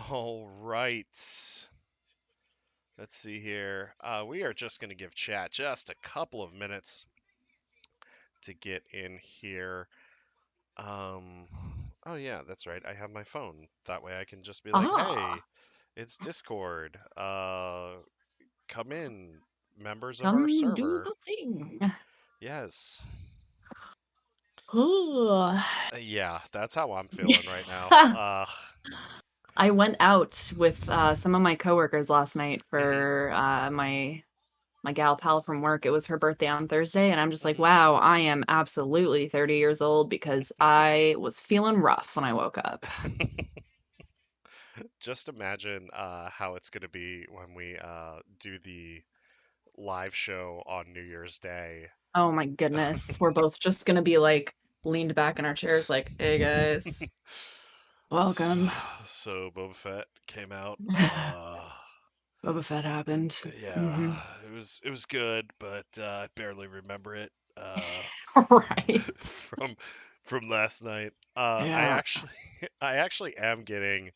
All right. Let's see here. We are just going to give chat just a couple of minutes to get in here. Um, oh yeah, that's right. I have my phone. That way I can just be like, Ah, "Hey, it's Discord. Come in, members of our come do server." the thing. Yes. Ooh. Yeah, that's how I'm feeling right now. I went out with some of my coworkers last night Mhm, for my gal pal from work. It was her birthday on Thursday, and I'm just like, mhm. wow, I am absolutely 30 years old because I was feeling rough when I woke up. Just imagine how it's going to be when we do the live show on New Year's Day. Oh my goodness. We're both just gonna be like leaned back in our chairs, like, hey guys, So, welcome. so Boba Fett came out. Boba Fett happened. Yeah, it was good, but I barely remember it Right. from from last night. I Yeah. actually I actually am getting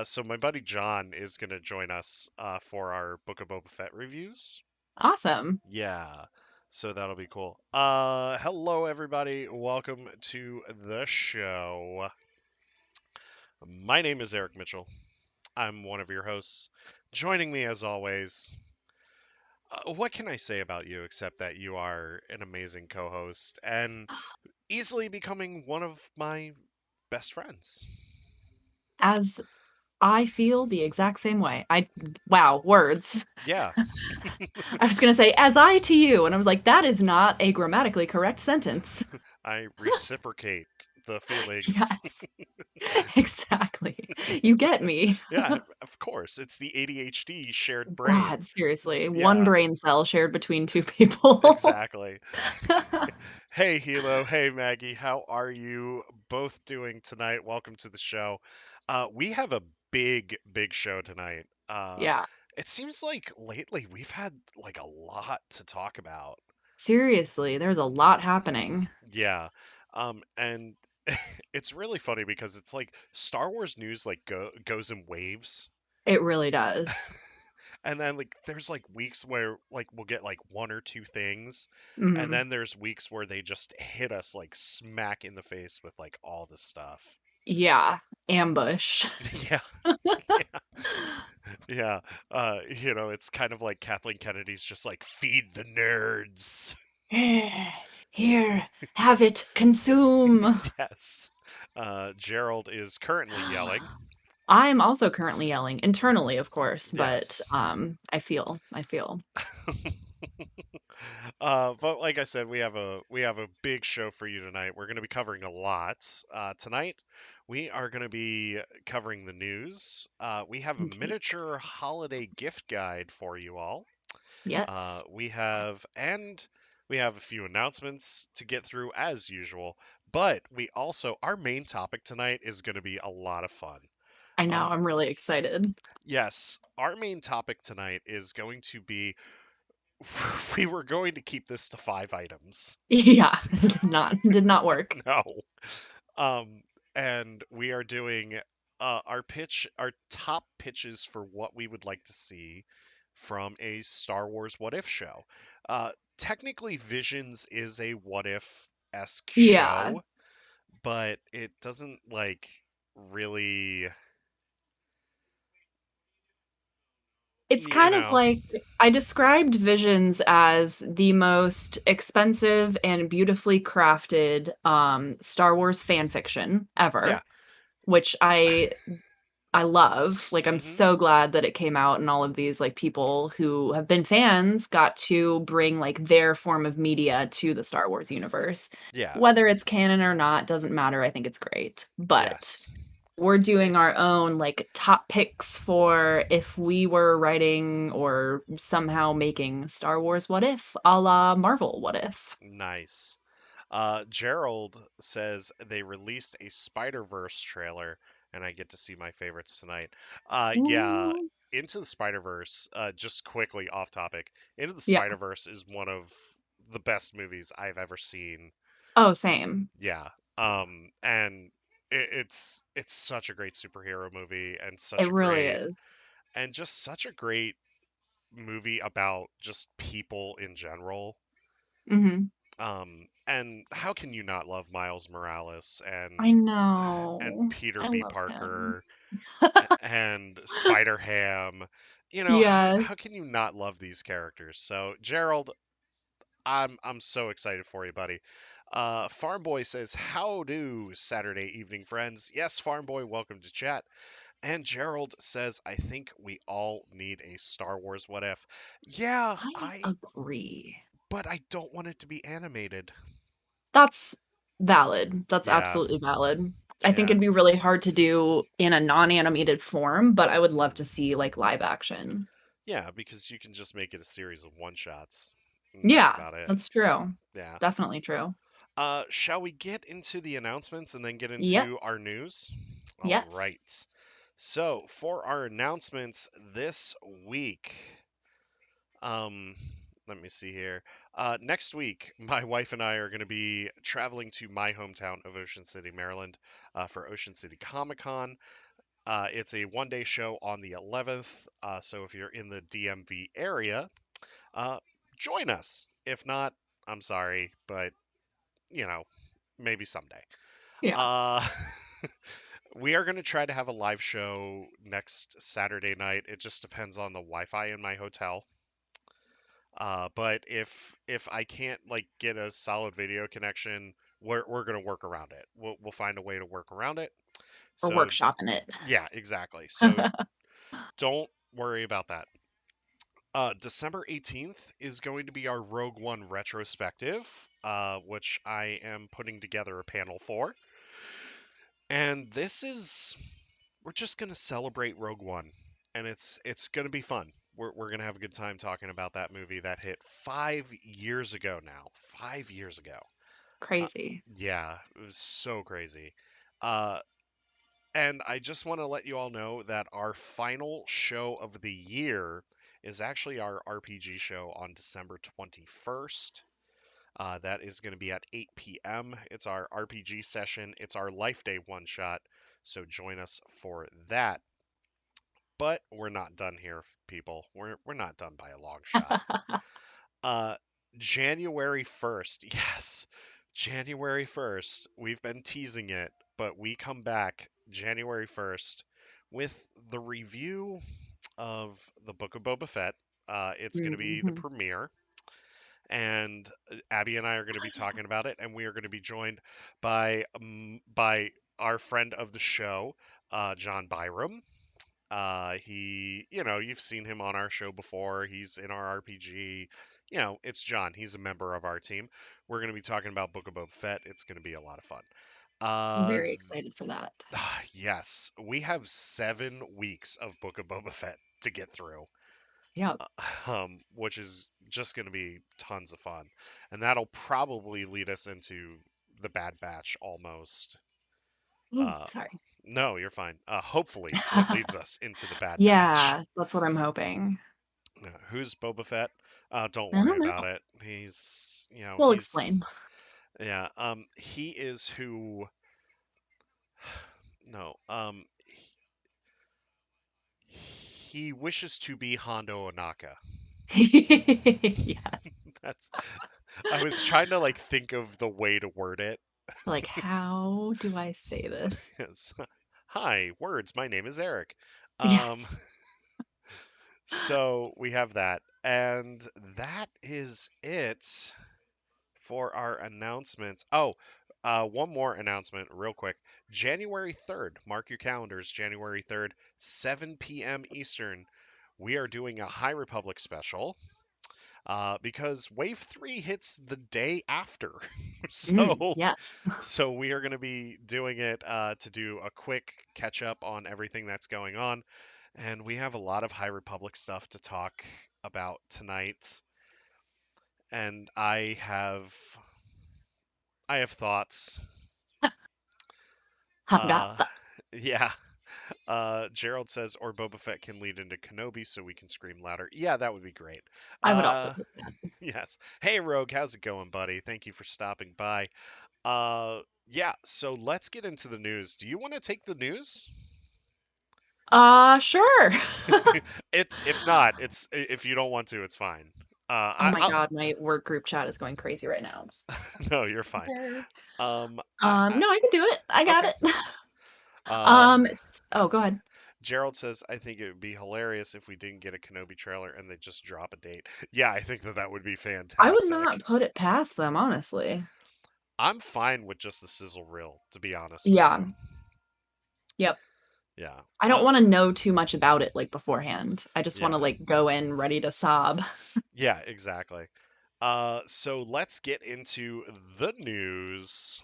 so my buddy John is gonna join us for our Book of Boba Fett reviews. Awesome. Yeah, so that'll be cool. Hello everybody, welcome to the show. My name is Eric Mitchell. I'm one of your hosts. Joining me as always, what can I say about you except that you are an amazing co-host and easily becoming one of my best friends? As I feel the exact same way. Wow, words. Yeah, I was gonna say, "As I to you," and I was like, "That is not a grammatically correct sentence." I reciprocate the feelings. Yes, exactly. You get me. Yeah, of course. It's the ADHD shared brain. God, seriously, one Yeah, brain cell shared between 2 people. exactly. Hey, Hilo. Hey, Maggie. How are you both doing tonight? Welcome to the show. We have a big show tonight. Yeah, It seems like lately we've had like a lot to talk about. seriously, there's a lot happening. Yeah. And it's really funny because it's like Star Wars news like goes in waves. It really does. And then like there's like weeks where like we'll get like one or two things, and Mhm. then there's weeks where they just hit us like smack in the face with like all the stuff. Yeah, ambush. Yeah, yeah, yeah. It's kind of like Kathleen Kennedy's just like feed the nerds. Here, have it, consume. Yes. Gerald is currently yelling. I'm also currently yelling, internally, of course, but, Yes. I feel. But like I said, we have a big show for you tonight. We're going to be covering a lot. Tonight, we are going to be covering the news. We have a Indeed. miniature holiday gift guide for you all. Yes. We have a few announcements to get through as usual. But we also our main topic tonight is going to be a lot of fun. I know, Um, I'm really excited. yes, our main topic tonight is going to be we were going to keep this to 5 items. Yeah, it did not work. No. Um, and we are doing our top pitches for what we would like to see from a Star Wars What If show. Technically, Visions is a What If esque Yeah. show, but it doesn't like really, It's you kind of know, like I described Visions as the most expensive and beautifully crafted, Star Wars fan fiction yeah. ever, which I love. Like, I'm Hmm. so glad that it came out and all of these, like, people who have been fans got to bring, like, their form of media to the Star Wars universe. Yeah. Whether it's canon or not, doesn't matter, I think it's great. But Yes. we're doing our own, like, top picks for if we were writing or somehow making Star Wars What If, a la Marvel What If. Nice. Gerald says they released a Spider-Verse trailer, and I get to see my favorites tonight. Yeah, Ooh. Into the Spider-Verse, just quickly off topic, Into the Yeah. Spider-Verse is one of the best movies I've ever seen. Oh, same. Yeah. And it's such a great superhero movie and It really is. just such a great movie about just people in general. Mhm. And how can you not love Miles Morales I and know. Peter I B. love him. Parker and Spider Ham? How Yes. can you not love these characters? So Gerald, I'm so excited for you, buddy. Farm Boy says, "How do Saturday evening friends?" Yes, Farm Boy, welcome to chat. And Gerald says, "I think we all need a Star Wars What If." Yeah, I agree. but I don't want it to be animated. That's valid. That's Yeah, absolutely valid. I think yeah, it'd be really hard to do in a non-animated form, but I would love to see, like, live action. yeah, because you can just make it a series of one shots, and that's Yeah, about it. that's true. Yeah. Definitely true. Shall we get into the announcements and then get into Yes. our news? All Yes. right. So, for our announcements this week, um, let me see here. Next week, my wife and I are going to be traveling to my hometown of Ocean City, Maryland, for Ocean City Comic Con. It's a 1 day show on the 11th. So, if you're in the DMV area, uh, join us. If not, I'm sorry, but you know, maybe someday. Yeah. Uh, we are going to try to have a live show next Saturday night. It just depends on the Wi-Fi in my hotel. But if I can't like get a solid video connection, we're going to work around it. We'll find a way to work around it. Or So workshopping it. yeah, exactly. So don't worry about that. December 18th is going to be our Rogue One retrospective, which I am putting together a panel for. And this is we're just gonna celebrate Rogue One, and it's gonna be fun. We're gonna have a good time talking about that movie that hit 5 years ago now. 5 years ago. Uh, Crazy. yeah, it was so crazy. Uh, and I just want to let you all know that our final show of the year is actually our RPG show on December 21st. That is going to be at 8 p.m. It's our RPG session. It's our Life Day one shot. So join us for that. But we're not done here, people. We're not done by a long shot. Uh, January 1st. Yes, January 1st. We've been teasing it, but we come back January 1st with the review of the Book of Boba Fett. It's going to be the Mhm. premiere, and Abby and I are going to be talking about it, and we are going to be joined by our friend of the show, John Byram. You've seen him on our show before. He's in our RPG. It's John. He's a member of our team. We're going to be talking about Book of Boba Fett. It's going to be a lot of fun. I'm Uh, very excited for that. yes, we have 7 weeks of Book of Boba Fett to get through, Yep. which is just going to be tons of fun, and that'll probably lead us into the Bad Batch almost. Ooh, Uh, sorry. no, you're fine. Hopefully, it leads us into the Bad Batch. Yeah, that's what I'm hoping. Who's Boba Fett? Don't I worry don't about know. it. We'll explain. Yeah, he is who, no, he wishes to be Hondo Onaka. Yes. That's, I was trying to like think of the way to word it. Like, how do I say this? Yes. Hi, words, my name is Eric. Um, Yes. so we have that, and that is it for our announcements. Oh, one more announcement, real quick. January 3rd, mark your calendars, January 3rd, 7 p.m. Eastern. We are doing a High Republic special because Wave 3 hits the day after. so, Yes. so we are going to be doing it to do a quick catch up on everything that's going on. And we have a lot of High Republic stuff to talk about tonight. And I have thoughts. I've got Uh, that. yeah. Gerald says, or Boba Fett can lead into Kenobi so we can scream louder. Yeah, that would be great. I would also Uh, take that. yes. Hey, Rogue, how's it going, buddy? Thank you for stopping by. Yeah, so let's get into the news. Do you want to take the news? Sure. If not, if you don't want to, it's fine. Oh my I'll God, my work group chat is going crazy right now. no, you're fine. There. I No, I can do it. I got okay. it. Uh, Oh, go ahead. Gerald says, I think it would be hilarious if we didn't get a Kenobi trailer and they just drop a date. Yeah, I think that that would be I would not fantastic. put it past them, honestly. I'm fine with just the sizzle reel, to be honest with Yeah. you. Yep. Yeah. I don't want to know too much about it like beforehand. I just want to Yeah. like go in ready to sob. Yeah, exactly. So let's get into the news.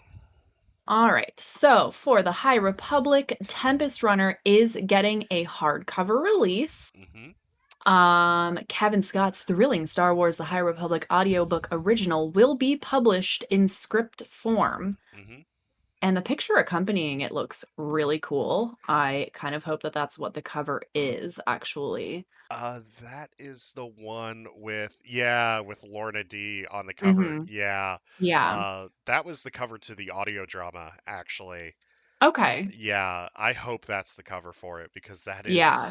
All right. So, for the High Republic, Tempest Runner is getting a hardcover release. Hmm. Kevin Scott's thrilling Star Wars The High Republic audiobook original will be published in script form. Hmm. And the picture accompanying it looks really cool. I kind of hope that that's what the cover is, actually. That is the one with, yeah, with Lorna D on the cover. Mhm. Yeah. Yeah. That was the cover to the audio drama, actually. Okay. Yeah, I hope that's the cover for it because Yeah.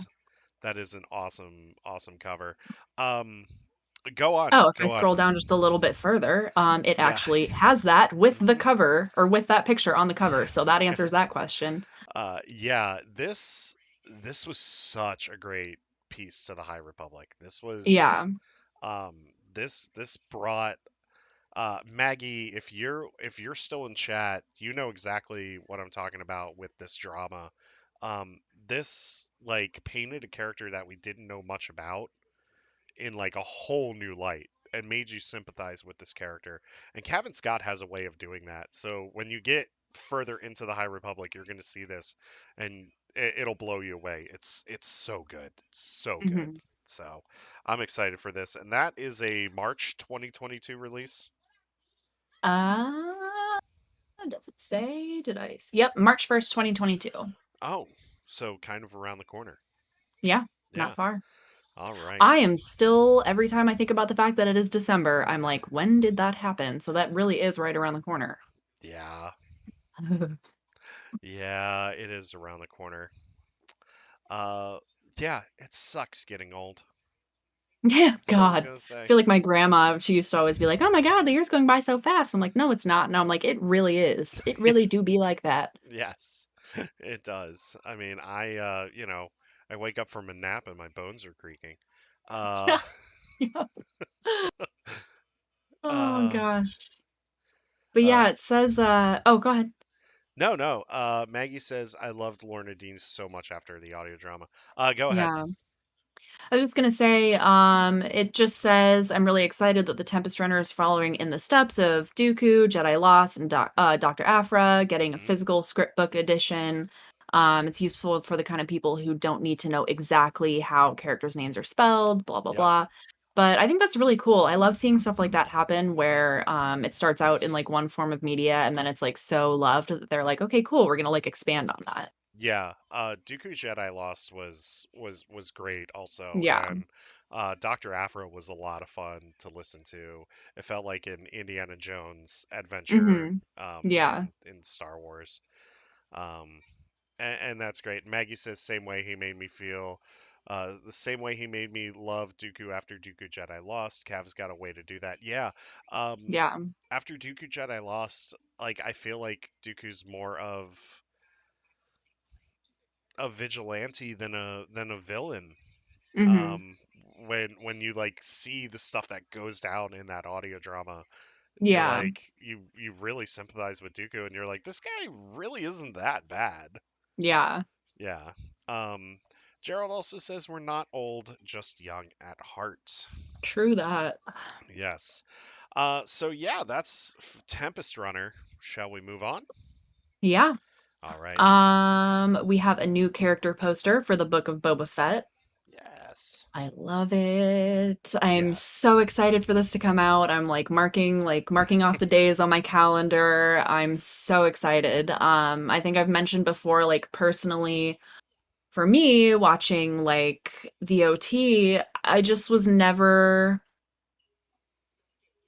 that is an awesome cover. Um, go on, Oh, if I go on. scroll down just a little bit further, it Yeah. actually has that with the Hmm. cover or with that picture on the cover. So that answers Yes. that question. Yeah, this was such a great piece to the High Republic. This was Yeah. um this brought Maggie, if you're still in chat, you know exactly what I'm talking about with this drama. This like painted a character that we didn't know much about in like a whole new light and made you sympathize with this character. And Kevin Scott has a way of doing that. So when you get further into the High Republic, you're going to see this, and it'll blow you away. It's so good, so good. Mhm. So I'm excited for this, and that is a March 2022 release. Uh, does it say? Yep, March 1st, 2022. Oh, so kind of around the corner. Yeah, not Yeah. far. All right. I am still, every time I think about the fact that it is December, I'm like, when did that happen? So that really is right around the corner. Yeah. Yeah, it is around the corner. Uh, yeah, it sucks getting old. Yeah, That's all I'm God. gonna I say. feel like my grandma, she used to always be like, "Oh my God, the year's going by so fast." I'm like, "No, it's not." Now I'm like, "It really is. It really do be like that." Yes, it does. I mean, I wake up from a nap and my bones are creaking. Uh, Yeah. Yeah. Oh uh, gosh. But uh, yeah, it says oh, go ahead. no, no. Maggie says I loved Lorna Dean so much after the audio drama. Go ahead. Yeah. I was just gonna say, it just says, I'm really excited that the Tempest Runner is following in the steps of Dooku, Jedi Lost, and Dr. Aphra, getting a Hmm. physical script book edition. It's useful for the kind of people who don't need to know exactly how characters' names are spelled, blah, blah, Yep. blah. But I think that's really cool. I love seeing stuff like that happen where it starts out in like one form of media and then it's like so loved that they're like, okay, cool, we're gonna like expand on that. Yeah, Dooku Jedi Lost was great also, Yeah. and Dr. Aphra was a lot of fun to listen to. It felt like an Indiana Jones adventure Hmm. Yeah. in Star Wars, um, and that's great. Maggie says same way he made me feel, the same way he made me love Dooku after Dooku Jedi Lost. Cav's got a way to do that. Yeah, um, Yeah. after Dooku Jedi Lost, like I feel like Dooku's more of a vigilante than a villain. Hmm. Um, when you like see the stuff that goes down in that audio drama, you're Yeah. like you really sympathize with Dooku, and you're like, this guy really isn't that bad. Yeah. Yeah. Um, Gerald also says we're not old, just young at heart. True that. Yes. So yeah, that's Tempest Runner. Shall we move on? Yeah. All right. We have a new character poster for the Book of Boba Fett. Yes. I love it. I'm Yes. so excited for this to come out. I'm like marking off the days on my calendar. I'm so excited. I think I've mentioned before, like personally, for me, watching like the OT, I just was never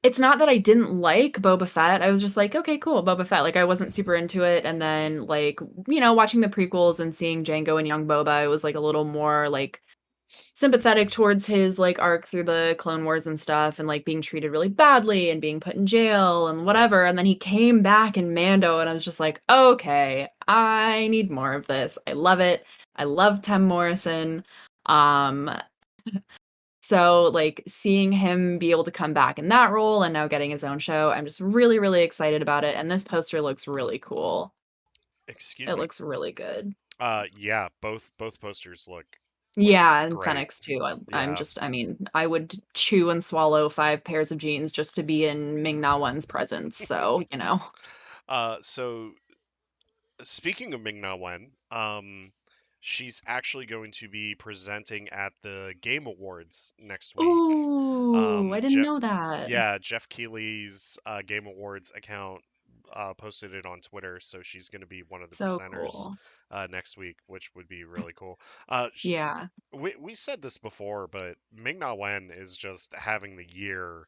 It's not that I didn't like Boba Fett. I was just like, okay, cool, Boba Fett. Like I wasn't super into it. And then like, watching the prequels and seeing Jango and young Boba, I was like a little more like sympathetic towards his like arc through the Clone Wars and stuff and like being treated really badly and being put in jail and Yeah. whatever. And then he came back in Mando and I was just like, okay, I need more of this. I love it. I love Tim Morrison. Um so like seeing him be able to come back in that role and now getting his own show, I'm just really, really excited about it. And this poster looks really cool. Excuse It me. looks really good. Yeah, both posters look Yeah, and great. Fennec's too. I'm Yeah. just, I mean, I would chew and swallow 5 pairs of jeans just to be in Ming-Na Wen's presence. So, So speaking of Ming Na Wen, she's actually going to be presenting at the Game Awards next week. Ooh, I didn't Jeff, know that. yeah, Jeff Keighley's Game Awards account posted it on Twitter, so she's going to be one of the So presenters cool. next week, which would be really cool. Sh Yeah, we said this before, but Ming Na Wen is just having the year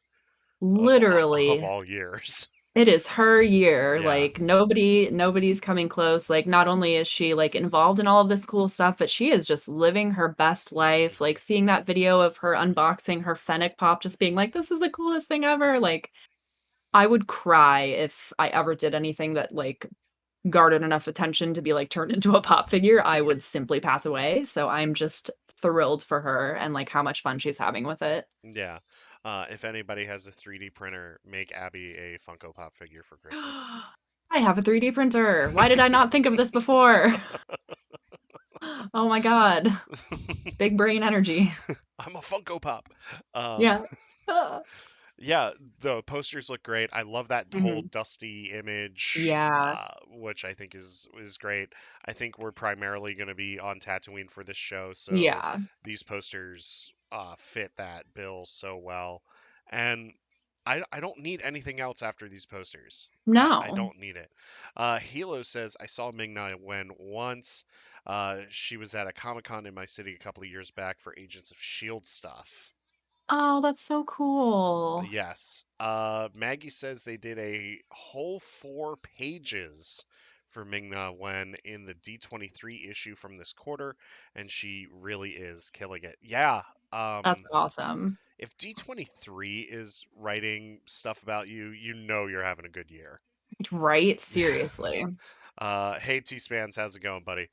of literally. all years. It is her year. Yeah. Like nobody's coming close. Like not only is she like involved in all of this cool stuff, but she is just living her best life. Like hmm seeing that video of her unboxing her Fennec pop just being like this is the coolest thing ever. Like I would cry if I ever did anything that like garnered enough attention to be like turned into a pop figure. I would simply pass away. So I'm just thrilled for her and like how much fun she's having with it. Yeah. If anybody has a 3D printer, make Abby a Funko Pop figure for Christmas. I have a 3D printer. Why did I not think of this before? Oh my god. Big brain energy. I'm a Funko Pop. Um, Yes. Ah. yeah, the posters look great. I love that whole Mhm. dusty image, Yeah. which I think is great. I think we're primarily going to be on Tatooine for this show, so Yeah. these posters fit that bill so well. And I don't need anything else after these posters. I No. don't need it. Hilo says I saw Ming-Na Wen once. She was at a Comic Con in my city a couple of years back for Agents of Shield stuff. Oh, that's so cool. Yes. Maggie says they did a whole 4 pages for Ming-Na Wen in the D23 issue from this quarter, and she really is killing it. Yeah. That's Um, awesome. if D23 is writing stuff about you, you know you're having a good year. Right? Seriously. Hey T-Spans, how's it going, buddy?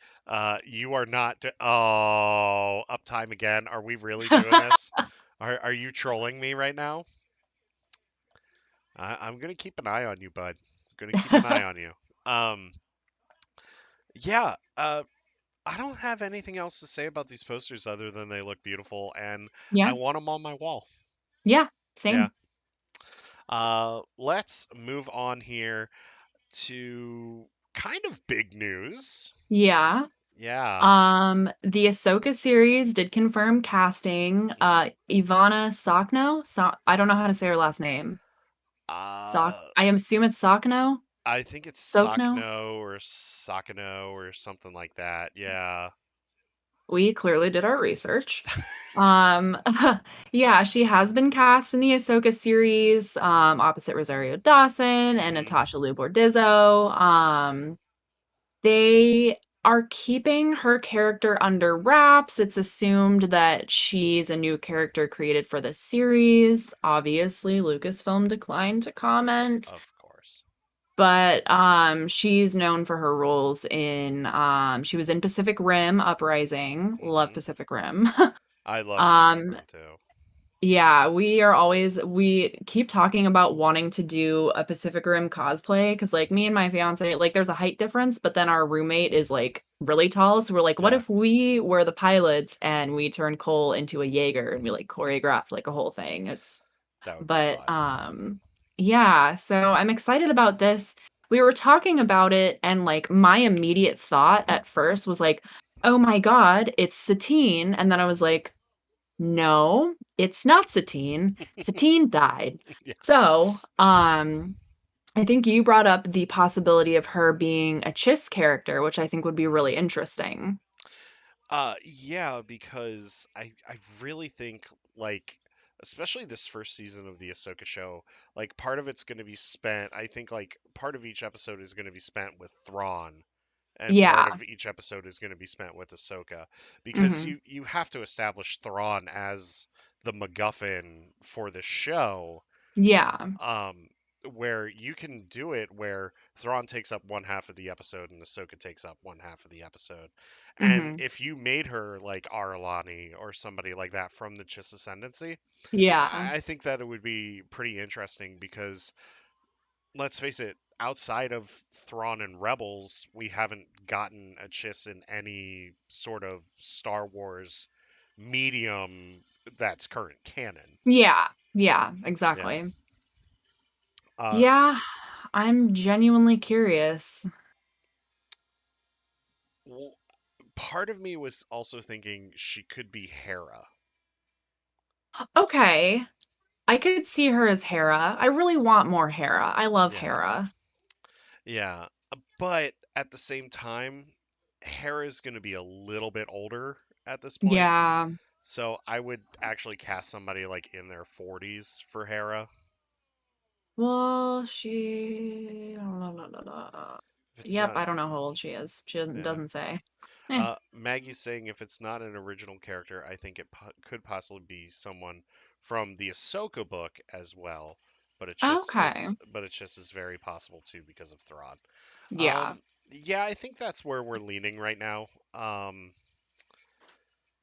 You are not. Oh, uptime again. Are we really doing this? Are you trolling me right now? I'm gonna keep an eye on you, bud. Gonna keep an eye on you. Um, yeah. I don't have anything else to say about these posters other than they look beautiful, and I Yeah. want them on my wall. Yeah. Yeah. Same. Let's move on here to kind of big news. Yeah. Yeah. The Ahsoka series did confirm casting hmm Ivana Sochno. I don't know how to say her last name. Uh, I assume it's Sochno? I think it's Sochno? Sakano or something like that. Yeah. We clearly did our research. Um, yeah, she has been cast in the Ahsoka series, opposite Rosario Dawson and hmm Natasha Liu Bordizzo. They are keeping her character under wraps. It's assumed that she's a new character created for the series. Obviously, Lucasfilm declined to comment, Of course. but she's known for her roles in she was in Pacific Rim Uprising. Love hmm Pacific Rim. I love Pacific um Rim too. yeah, we keep talking about wanting to do a Pacific Rim cosplay because like me and my fiance, like there's a height difference, but then our roommate is like really tall. So we're like, what Yeah, if we were the pilots and we turned Cole into a Jaeger and we like choreographed like a whole thing? that would be But fun. yeah, so I'm excited about this. We were talking about it, and like my immediate thought at first was like, oh my God, it's Satine. And then I was like, no, it's not Satine. Satine died. Yeah. So, I think you brought up the possibility of her being a Chiss character, which I think would be really interesting. Yeah, because I really think like especially this first season of the Ahsoka show, like part of it's going to be spent. I think like part of each episode is going to be spent with Thrawn, and part Yeah. of each episode is going to be spent with Ahsoka, because Hmm. you have to establish Thrawn as the MacGuffin for the show, Yeah. um, where you can do it where Thrawn takes up one half of the episode and Ahsoka takes up one half of the episode. And Hmm. if you made her like Arlani or somebody like that from the Chiss Ascendancy, Yeah. I think that it would be pretty interesting because let's face it, outside of Thrawn and Rebels, we haven't gotten a Chiss in any sort of Star Wars medium that's current canon. Yeah. Yeah. Yeah. Exactly. Uh, Yeah. I'm genuinely curious. w- Part of me was also thinking she could be Hera. Okay. I could see her as Hera. I really want more Hera. I love Yeah. Hera. Yeah. But at the same time, Hera's going to be a little bit older at this point. Yeah. So I would actually cast somebody like in their 40s for Hera. Well, she. La, la, la, la. If it's Yep, not, I don't know how old she is. She doesn't yeah. doesn't say. Eh. Maggie's saying if it's not an original character, I think it could possibly be someone from the Ahsoka book as well. Okay. But it just is very possible too because of Thrawn. Yeah. Yeah, I think that's where we're leaning right now.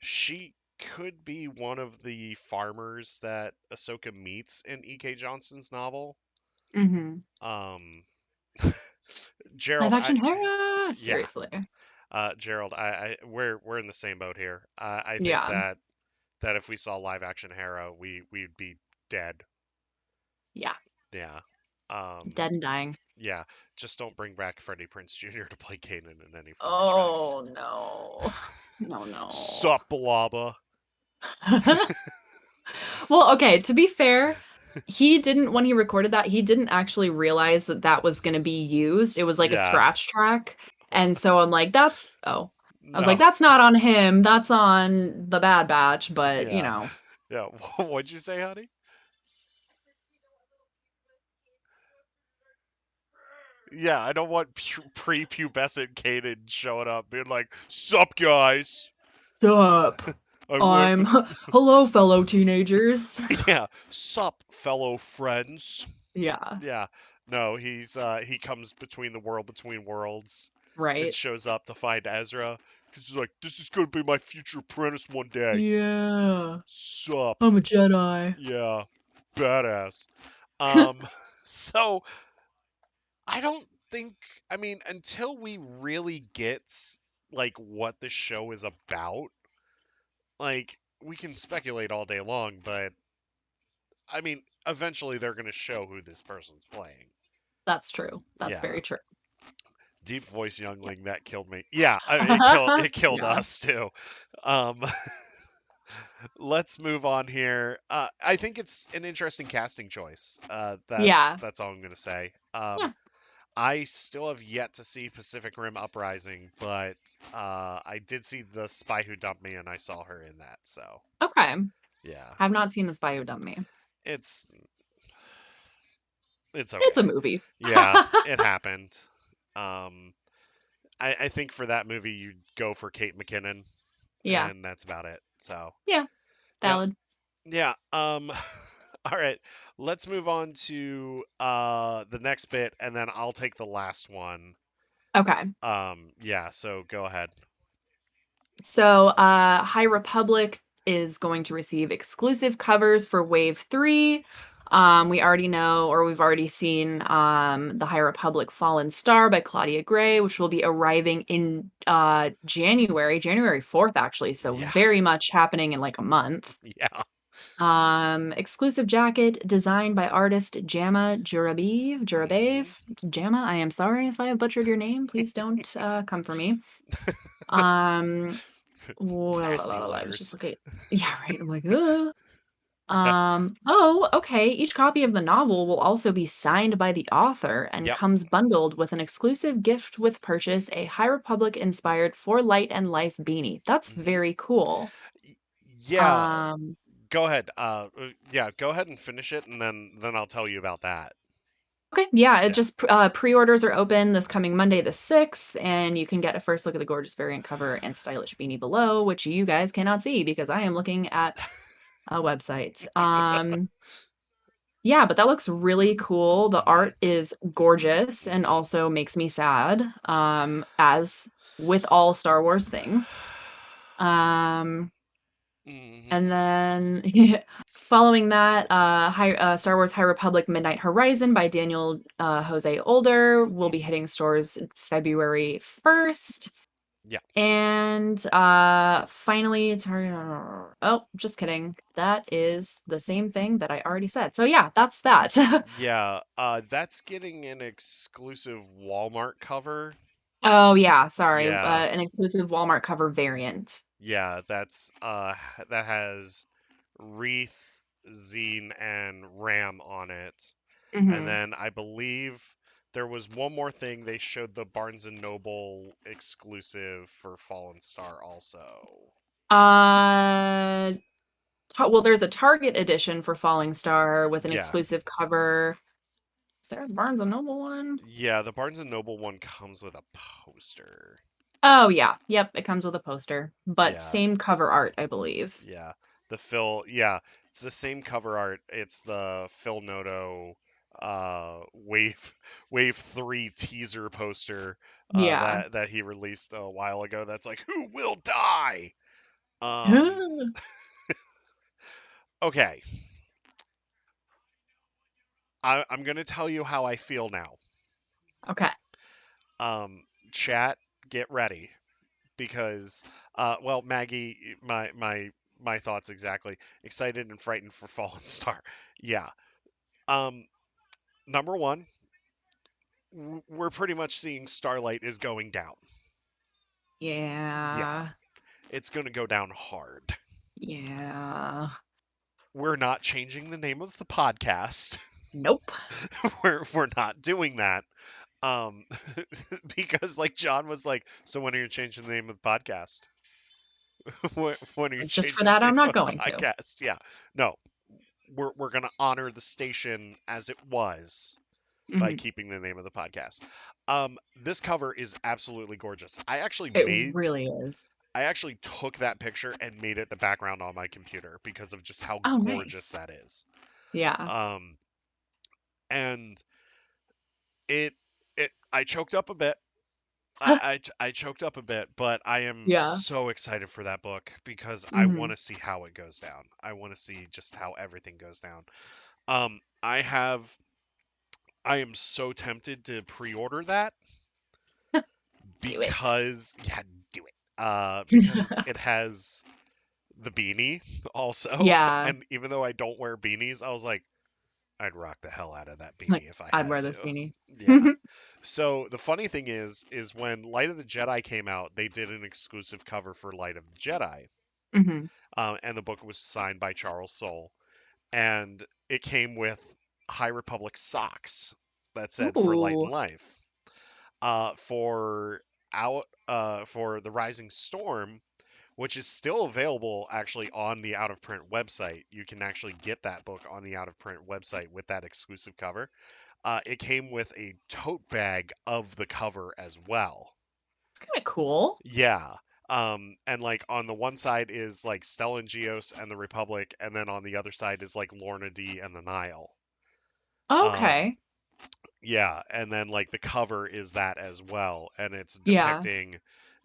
She could be one of the farmers that Ahsoka meets in E.K. Johnson's novel. Mm-hmm. Um, Live Gerald, action Hera. yeah, Seriously. Gerald, we're in the same boat here. I think Yeah. that if we saw live action Hera, we'd be dead. Yeah. Yeah. Um, Dead and dying. yeah. Just don't bring back Freddie Prinze Jr. to play Kanan in any flashbacks. Oh no. No, no. Sup, Blobba. Well, okay, to be fair, he didn't when he recorded that, he didn't actually realize that that was going to be used. It was like a Yeah. scratch track. And so I'm like, that's oh. I was like, No. that's not on him. That's on the Bad Batch, but Yeah. Yeah. What'd you say, honey? Yeah, I don't want prepubescent Kanan showing up being like, "Sup, guys? sup. I learned." I'm hello, fellow teenagers. Yeah, sup, fellow friends. Yeah, Yeah. No, he comes between the world between worlds and right. shows up to find Ezra because he's like, "This is gonna be my future apprentice one day." Yeah, Sup? I'm a Jedi. Yeah, badass. Um, so I don't think. I mean, until we really get like what the show is about, like we can speculate all day long, but I mean, eventually they're gonna show who this person's playing. That's true. That's Yeah. very true. Deep voice Yep. youngling that killed me. Yeah, it killed Yeah. us too. Um, let's move on here. I think it's an interesting casting choice. Yeah. That's all I'm gonna say. Yeah. I still have yet to see Pacific Rim Uprising, but I did see The Spy Who Dumped Me, and I saw her in that. So Okay. yeah, Have not seen The Spy Who Dumped Me. it's it's It's a okay. movie. Yeah, it happened. Um, I think for that movie you'd go for Kate McKinnon, Yeah. and that's about it. So Yeah. yeah, Valid. yeah. All right, let's move on to the next bit, and then I'll take the last one. Okay. Yeah. So go ahead. So, High Republic is going to receive exclusive covers for Wave 3. We already know, or we've already seen, The High Republic Fallen Star by Claudia Gray, which will be arriving in January 4th, actually. So, Yeah. very much happening in like a month. Yeah. Exclusive jacket designed by artist Jama Hmm. Jama, I am sorry if I have butchered your name. Please don't come for me. Um, Nasty I was just letters. looking. Yeah, right. I'm like, ugh. Oh, okay. Each copy of the novel will also be signed by the author and Yep. comes bundled with an exclusive gift with purchase, a High Republic inspired For Light and Life beanie. That's Hmm. very cool. Yeah. Um, go ahead. Yeah, go ahead and finish it, and then I'll tell you about that. Okay, yeah, it Yeah. just pre-orders are open this coming Monday the 6th, and you can get a first look at the gorgeous variant cover and stylish beanie below, which you guys cannot see because I am looking at a website. Yeah, but that looks really cool. The Hmm. art is gorgeous and Hmm. also makes me sad, as with all Star Wars things. Um, Hmm. and then following that, Star Wars High Republic Midnight Horizon by Daniel Jose Older will be Hmm. hitting stores February 1st. Yeah. And finally, oh, just kidding. That is the same thing that I already said. So yeah, that's that. Yeah. That's getting an exclusive Walmart cover. Oh yeah, sorry. Yeah. An exclusive Walmart cover variant. Yeah. That's that has Wreath, Zine, and Ram on it. And Hmm. then I believe there was one more thing. They showed the Barnes and Noble exclusive for Fallen Star also. Uh, well, there's a Target edition for Falling Star with an Yeah. exclusive cover. Is there a Barnes and Noble one? Yeah, the Barnes and Noble one comes with a poster. Oh yeah, yep, it comes with a poster, but Yeah. same cover art, I believe. Yeah. The Phil, yeah, it's the same cover art. It's the Phil Noto Wave Wave 3 teaser poster Yeah. that he released a while ago that's like who will die? Um okay. I'm going to tell you how I feel now. Okay. Um chat, get ready because well Maggie my thoughts exactly. Excited and frightened for Fallen Star. Yeah. Um Number 1, we're pretty much seeing Starlight is going down. Yeah, Yeah. it's going to go down hard. Yeah. We're not changing the name of the podcast. Nope. we're not doing that. Um, because like John was like, so when are you changing the name of the podcast? When are you Just for changing that, the I'm name not of the going to. podcast? Yeah, no, we're gonna honor the station as it was by Mhm. keeping the name of the podcast. This cover is absolutely gorgeous. It really is. I actually took that picture and made it the background on my computer because of just how Oh, gorgeous nice. that is. Yeah. Um, and it I choked up a bit. I choked up a bit, but I am Yeah. so excited for that book because I want Mhm. to see how it goes down. I want to see just how everything goes down. Um, I have I am so tempted to pre-order that Do it. because yeah, do it. Because it has the beanie also, Yeah. and even though I don't wear beanies, I was like, I'd rock the hell out of that Like, beanie if I I'd had wear to. this beanie. Yeah. So the funny thing is when Light of the Jedi came out, they did an exclusive cover for Light of the Jedi, Mhm. and the book was signed by Charles Soule, and it came with High Republic socks that said "For Light and Ooh. Life." For the Rising Storm, which is still available actually on the out of print website. You can actually get that book on the out of print website with that exclusive cover. It came with a tote bag of the cover as well. It's kind of cool. Yeah. And like on the one side is like Stellan Geos and the Republic, and then on the other side is like Lorna D and the Nile. Um, Okay. Yeah, and then like the cover is that as well, and Yeah.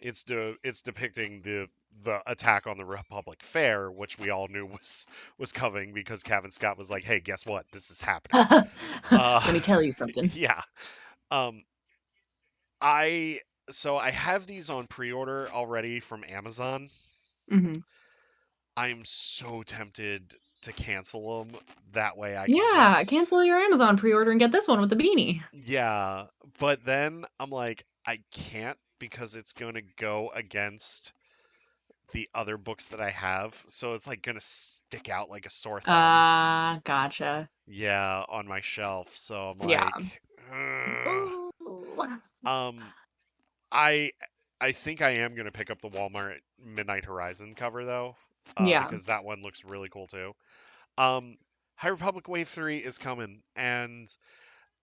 it's depicting the attack on the Republic Fair, which we all knew was coming because Kevin Scott was like, "Hey, guess what? This is happening." Uh, Let me tell you something. yeah. Um, I so I have these on pre-order already from Amazon. Mhm. I'm so tempted to cancel them. That way I can Yeah, just cancel your Amazon pre-order and get this one with the beanie. yeah, but then I'm like, I can't because it's going to go against the other books that I have. So it's like going to stick out like a sore thumb. Gotcha. Yeah, on my shelf. So I'm Yeah. like, "Ugh." Ooh. um, I I think I am going to pick up the Walmart Midnight Horizon cover though. Yeah. because that one looks really cool too. Um, High Republic Wave 3 is coming, and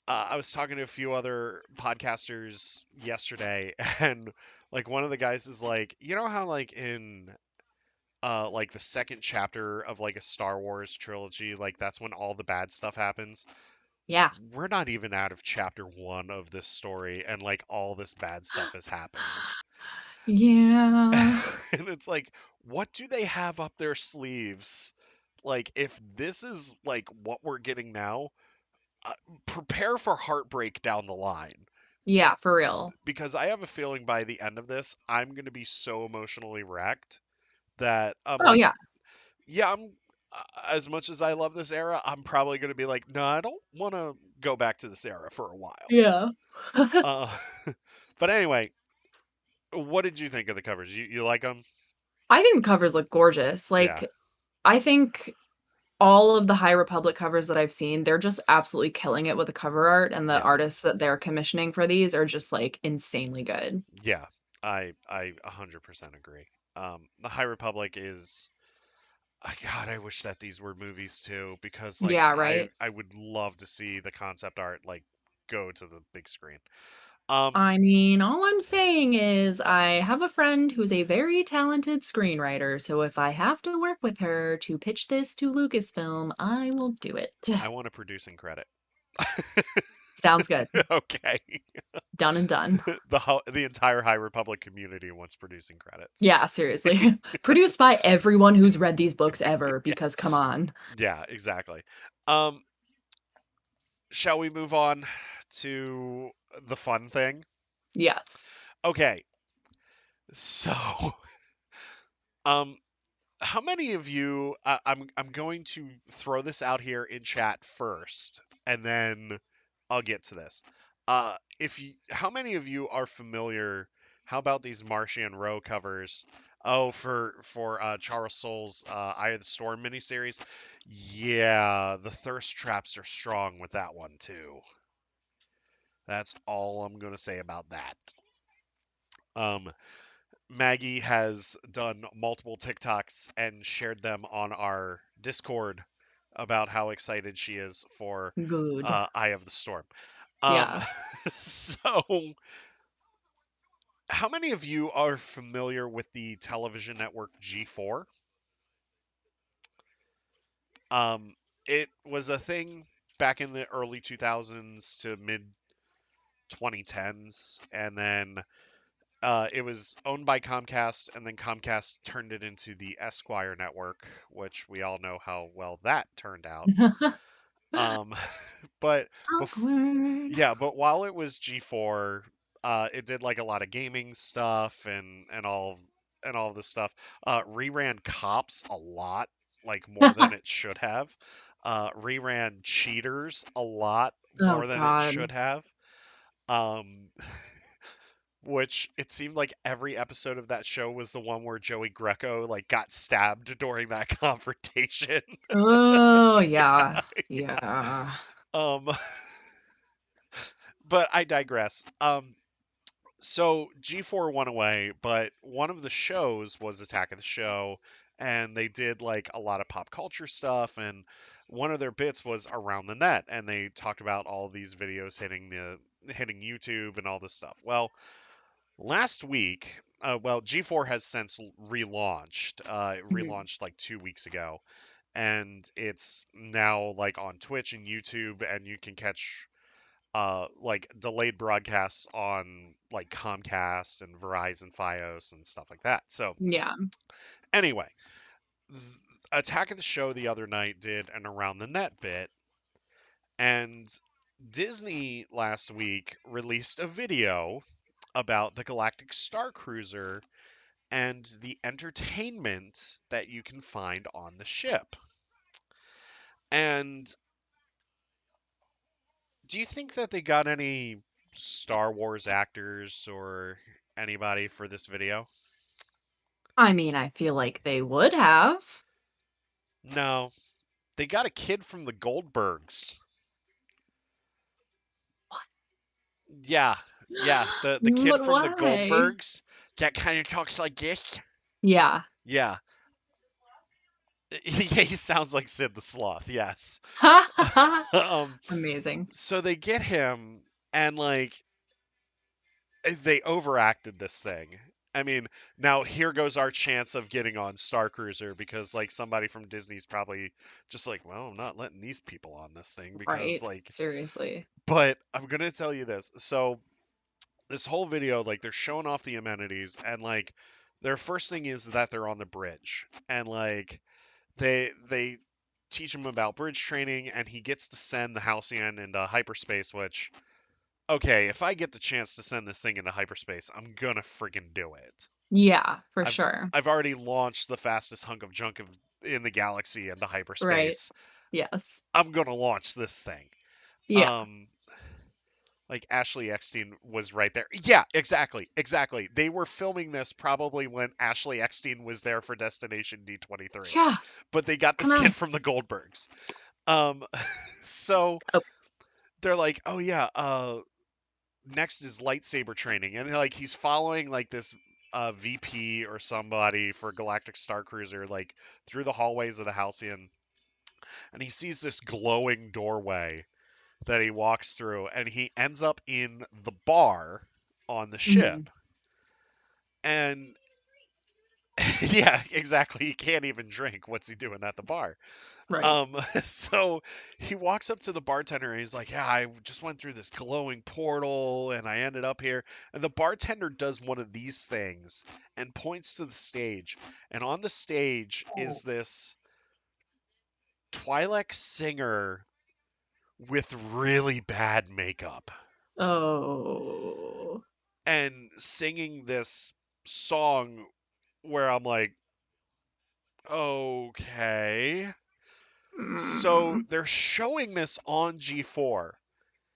I was talking to a few other podcasters yesterday, and like one of the guys is like, you know how like in like the second chapter of like a Star Wars trilogy, like that's when all the bad stuff happens. Yeah. We're not even out of chapter one of this story, and like all this bad stuff has happened. Yeah. And it's like, what do they have up their sleeves? Like, if this is like what we're getting now, uh, prepare for heartbreak down the line. Yeah, for real. Because I have a feeling by the end of this, I'm going to be so emotionally wrecked that I'm Oh, like, yeah. yeah, as much as I love this era, I'm probably going to be like, no, I don't want to go back to this era for a while. Yeah. Uh, but anyway, what did you think of the covers? You like them? I think the covers look gorgeous. Yeah, Like, I think all of the High Republic covers that I've seen, they're just absolutely killing it with the cover art, and the yeah, artists that they're commissioning for these are just, like, insanely good. yeah. I 100% agree. The High Republic is. God, I wish that these were movies too, because like Yeah, I right? I would love to see the concept art like go to the big screen. Um, I mean, all I'm saying is I have a friend who's a very talented screenwriter, so if I have to work with her to pitch this to Lucasfilm, I will do it. I want a producing credit. Sounds good. Okay. Done and done. The entire High Republic community wants producing credits. Yeah, seriously. Produced by everyone who's read these books ever, Yeah, because come on. yeah, exactly. Um, shall we move on to the fun thing? Yes. Okay, so um, how many of you? I'm going to throw this out here in chat first, and then I'll get to this. If you, how many of you are familiar? How about these Martian Row covers? Oh, for Charles Soule's Eye of the Storm miniseries. Yeah, the thirst traps are strong with that one too. That's all I'm gonna say about that. Um, Maggie has done multiple TikToks and shared them on our Discord about how excited she is for Good. Eye of the Storm. Um, Yeah. so, how many of you are familiar with the television network G4? Um, it was a thing back in the early 2000s to mid 2010s, and then it was owned by Comcast, and then Comcast turned it into the Esquire network, which we all know how well that turned out. Um, but bef- Awkward. yeah, but while it was G4, it did like a lot of gaming stuff and all of this stuff. Reran Cops a lot, like more than it should have. Reran Cheaters a lot Oh more than it should god. have. Um, which it seemed like every episode of that show was the one where Joey Greco like got stabbed during that confrontation. Oh, yeah. Yeah. um, but I digress. So G4 went away, but one of the shows was Attack of the Show, and they did like a lot of pop culture stuff, and one of their bits was around the net, and they talked about all these videos hitting YouTube and all this stuff. Well, last week, well, G4 has since relaunched. It Mhm. relaunched like 2 weeks ago, and it's now like on Twitch and YouTube, and you can catch like delayed broadcasts on like Comcast and Verizon FiOS and stuff like that. So Yeah. anyway, th- Attack of the Show the other night did an around the net bit, and Disney last week released a video about the Galactic Star Cruiser and the entertainment that you can find on the ship. And do you think that they got any Star Wars actors or anybody for this video? I mean, I feel like they would have. No, they got a kid from the Goldbergs. Yeah, yeah, the kid But from the why? Goldbergs that kind of talks like this. Yeah. Yeah, he sounds like Sid the Sloth, yes. um, Amazing. so they get him, and like they overacted this thing. I mean, now here goes our chance of getting on Star Cruiser because like somebody from Disney's probably just like, well, I'm not letting these people on this thing because Right. like. Seriously. But I'm gonna tell you this. So this whole video, like they're showing off the amenities, and like their first thing is that they're on the bridge, and like they teach him about bridge training, and he gets to send the Halcyon into hyperspace, which okay, if I get the chance to send this thing into hyperspace, I'm gonna friggin' do it. Yeah, for I've sure. I've already launched the fastest hunk of junk in the galaxy into Right. hyperspace. Yes. I'm gonna launch this thing. Yeah. Um, like Ashley Eckstein was right there. Yeah, exactly, exactly. They were filming this probably when Ashley Eckstein was there for Destination D23, Yeah. but they got this Come kid on. from the Goldbergs. Um, so Oh, they're like, oh yeah, next is lightsaber training, and like he's following like this VP or somebody for Galactic Star Cruiser like through the hallways of the Halcyon, and he sees this glowing doorway that he walks through, and he ends up in the bar on the mhm. ship. And yeah, exactly. He can't even drink. What's he doing at the bar? Right. So he walks up to the bartender and he's like, "Yeah, I just went through this glowing portal and I ended up here." And the bartender does one of these things and points to the stage. And on the stage Oh. is this Twi'lek singer with really bad makeup Oh. and singing this song where I'm like, okay. So Mm. they're showing this on G4,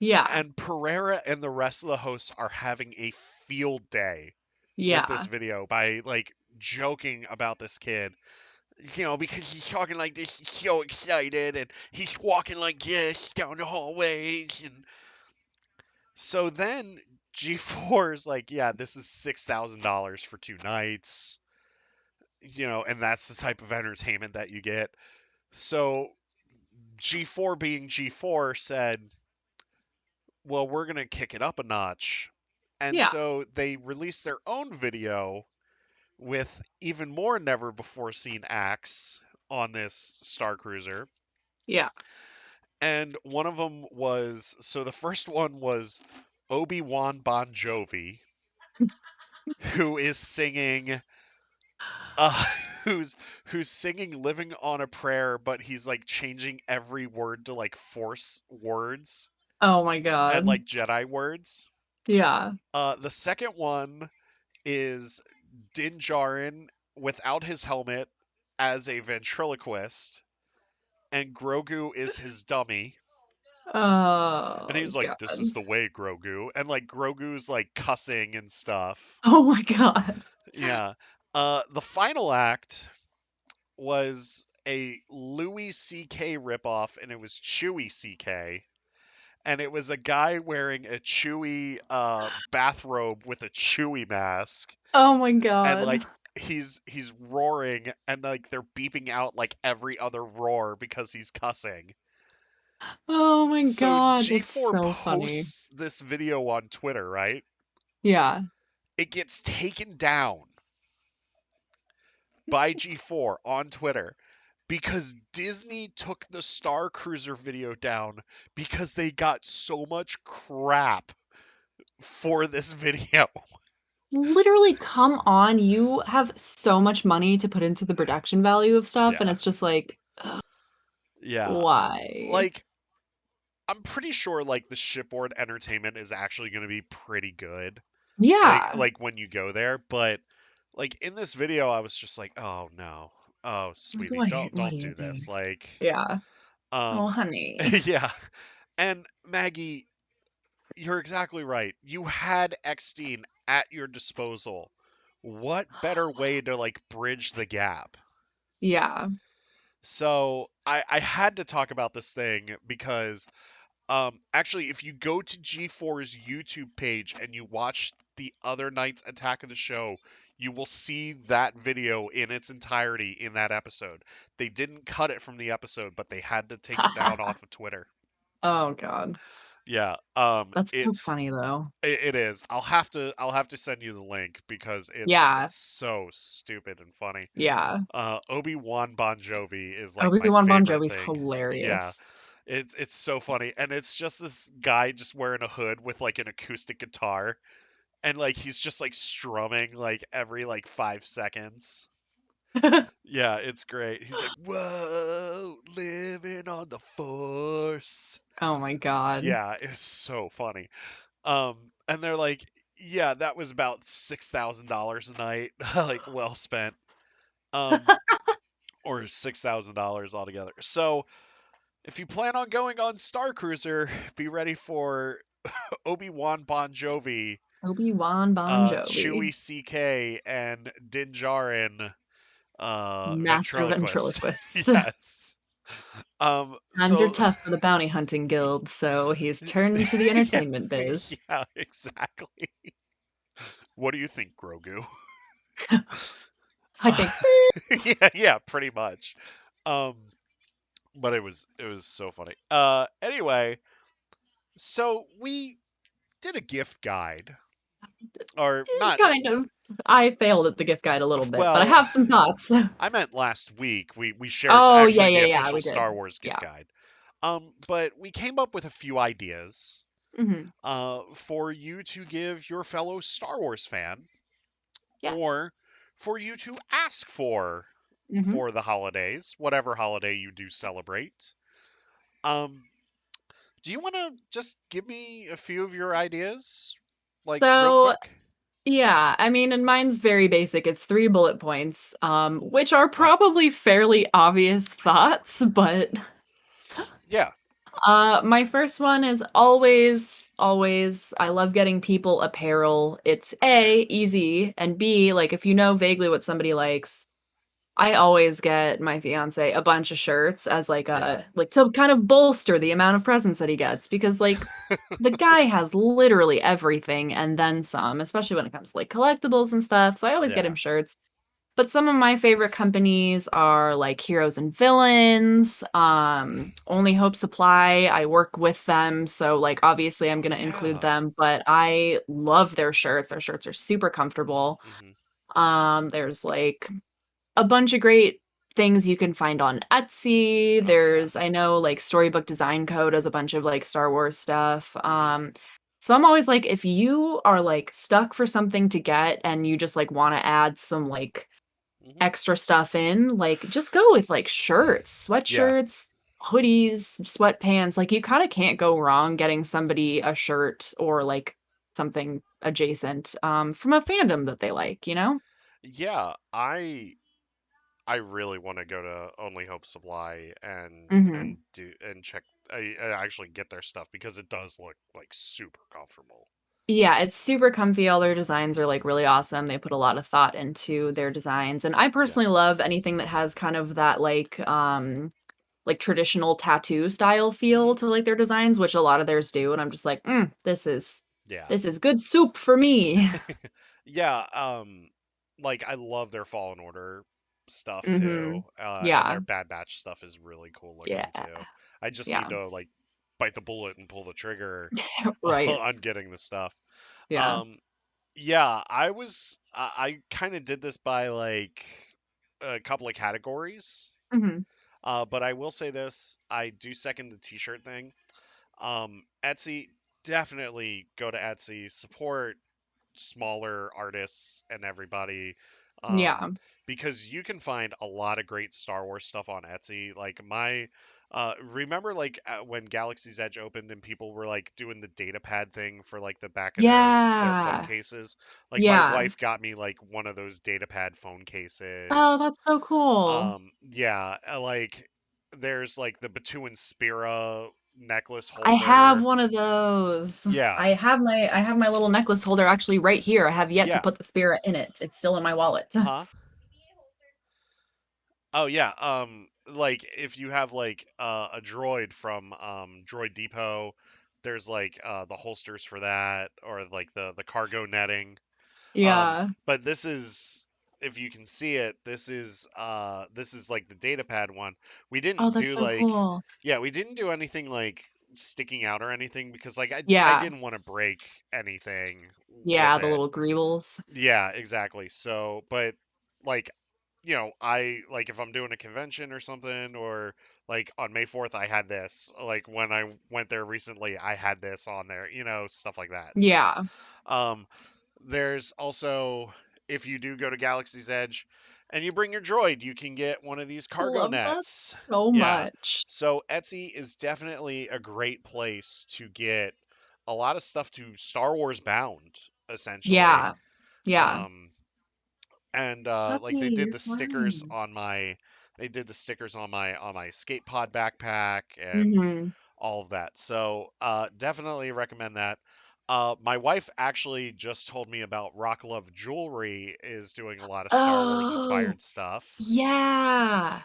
Yeah. and Pereira and the rest of the hosts are having a field day with this Yeah. video by like joking about this kid. You know, because he's talking like this, he's so excited, and he's walking like this down the hallways, and so then G4 is like, yeah, this is $6,000 for 2 nights, you know, and that's the type of entertainment that you get. So G4 being G4 said, well, we're going to kick it up a notch. And Yeah. so they released their own video with even more never before seen acts on this Star Cruiser. Yeah. And one of them was so the first one was Obi-Wan Bon Jovi, who is singing uh who's who's singing Living on a Prayer, but he's like changing every word to like force words Oh my and God. like Jedi words. Yeah. The second one is Din Djarin without his helmet as a ventriloquist, and Grogu is his dummy. And Oh he's like, "This is God. the way, Grogu," and like Grogu's like cussing and stuff. Oh my God. Yeah. The final act was a Louis C.K. ripoff, and it was Chewy C.K. And it was a guy wearing a Chewy bathrobe with a Chewy mask, Oh my and God. like he's roaring, and like they're beeping out like every other roar because he's cussing. Oh my So God. That's G4 so funny. posts this video on Twitter, right? Yeah. It gets taken down by G4 on Twitter because Disney took the Star Cruiser video down because they got so much crap for this video. Literally, come on. You have so much money to put into the production value of stuff, and Yeah. it's just like, Yeah. why? Like I'm pretty sure like the shipboard entertainment is actually going to be pretty good. Yeah. Like when you go there, but like in this video I was just like, "Oh no. Oh, Like, sweetie, don't what are don't you do this." doing? Like Yeah. Oh, um honey. yeah. And Maggie, you're exactly right. You had Eckstein at your disposal. What better way to like bridge the gap? Yeah. So I had to talk about this thing because actually, if you go to G4's YouTube page and you watch the other night's Attack of the Show, you will see that video in its entirety in that episode. They didn't cut it from the episode, but they had to take it down off of Twitter. Oh god. Yeah, That's so funny though. it is. I'll have to send you the link because Yeah. it's so stupid and funny. Yeah. Obi-Wan Bon Jovi is like my Obi-Wan Bon favorite Jovi's thing. Yeah, hilarious. it's so funny, and it's just this guy just wearing a hood with like an acoustic guitar, and like he's just like strumming like every like 5 seconds. Yeah, it's great. He's like, "Whoa, living on the Force." Oh my god. Yeah, it's so funny. And they're like, "Yeah, that was about $6,000 a night, like well spent." Um, or $6,000 altogether. So if you plan on going on Star Cruiser, be ready for Obi-Wan Bon Jovi, Obi-Wan Bon Chewie Jovi. CK, and Din Djarin, Master ventriloquist. ventriloquist. Yes. Times are So tough for the bounty hunting guild, so he's turned to the yeah, entertainment biz. yeah, exactly. What do you think, Grogu? I think Yeah, yeah, pretty much. Um, but it was so funny. Anyway, so we did a gift guide, or not. kind of. I failed at the gift guide a little bit, but I Well, have some thoughts. I meant last week. We shared Oh, yeah, actually the yeah, yeah, official we did. Star Wars gift Yeah. guide. But we came up with a few ideas Hmm. for you to give your fellow Star Wars fan, Yes. or for you to ask Hmm. for the holidays, whatever holiday you do celebrate. Um, do you want to just give me a few of your ideas, like real So, quick? yeah, I mean, and mine's very basic. It's 3 bullet points, which are Uh, probably fairly obvious thoughts, but yeah. my first one is always, I love getting people apparel. It's A, easy, and B, like if you know vaguely what somebody likes, I always get my fiance a bunch of shirts as like Yeah. a like to kind of bolster the amount of presents that he gets because like the guy has literally everything and then some, especially when it comes to like collectibles and stuff. So I always get him Yeah. shirts. But some of my favorite companies are like Heroes and Villains, Only Hope Supply. I work with them, so like obviously I'm Oh gonna include yeah. them, but I love their shirts. Their shirts are super comfortable. Hmm. There's like a bunch of great things you can find on Etsy. Oh yeah. I know like Storybook Design Co. does a bunch of like Star Wars stuff. Hmm. So I'm always like, if you are like stuck for something to get and you just like want to add some like Hmm. extra stuff in, like just go with like shirts, Yeah. sweatshirts, hoodies, sweatpants. Like you kind of can't go wrong getting somebody a shirt or like something adjacent from a fandom that they like, you know? Yeah. I really want to go to Only Hope Supply Mhm. and do and check. I actually get their stuff because it does look like super comfortable. Yeah, it's super comfy. All their designs are like really awesome. They put a lot of thought into their designs. And I Yeah. personally love anything that has kind of that like traditional tattoo style Hmm. feel to like their designs, which a lot of theirs do. And I'm just like, Yeah. this is good soup for me. Yeah. Like I love their Fallen Order stuff too, Mhm. and Yeah. their Bad Batch stuff is really cool Yeah. looking too. I just need Yeah. to like bite the bullet and pull the trigger Right. on getting the stuff. Yeah. Um, yeah, I kind of did this by like a couple of categories. Mhm. But I will say this, I do second the t-shirt thing. Etsy, definitely go to Etsy, support smaller artists and everybody, um, Yeah. because you can find a lot of great Star Wars stuff on Etsy. Like remember like when Galaxy's Edge opened and people were like doing the data pad thing for like the back of their phone Yeah. cases. Like my Yeah. wife got me like one of those data pad phone Oh, cases. that's so cool. Yeah, like there's like the Batu and Spira necklace I have holder. one of those. Yeah. I have my little necklace holder actually right here. I have yet to Yeah. put the spirit in it. It's still in my wallet. Huh? Oh yeah, like if you have like a droid from Droid Depot, there's like the holsters for that, or like the cargo netting. Yeah. But this is, if you can see it, this is like the data pad one. We Oh, didn't that's do so like, cool. yeah, we didn't do anything like sticking out or anything because like I Yeah. didn't want to break anything with Yeah, the it. little greebles. Yeah, exactly. So, but like, I like if I'm doing a convention or something, or like on May 4th, I had this. Like when I went there recently, I had this on there, stuff like that. So, Yeah. um, there's also, if you do go to Galaxy's Edge and you bring your droid, you can get one of these I cargo love that nets. so Yeah. much. So Etsy is definitely a great place to get a lot of stuff to Star Wars bound, essentially. Yeah. Yeah. Um, and like Puppy, you're fine. they did the stickers on my skate pod backpack and Mhm. all of that. So definitely recommend that. My wife actually just told me about Rock Love Jewelry is doing a lot of Star Wars Oh, inspired stuff. yeah.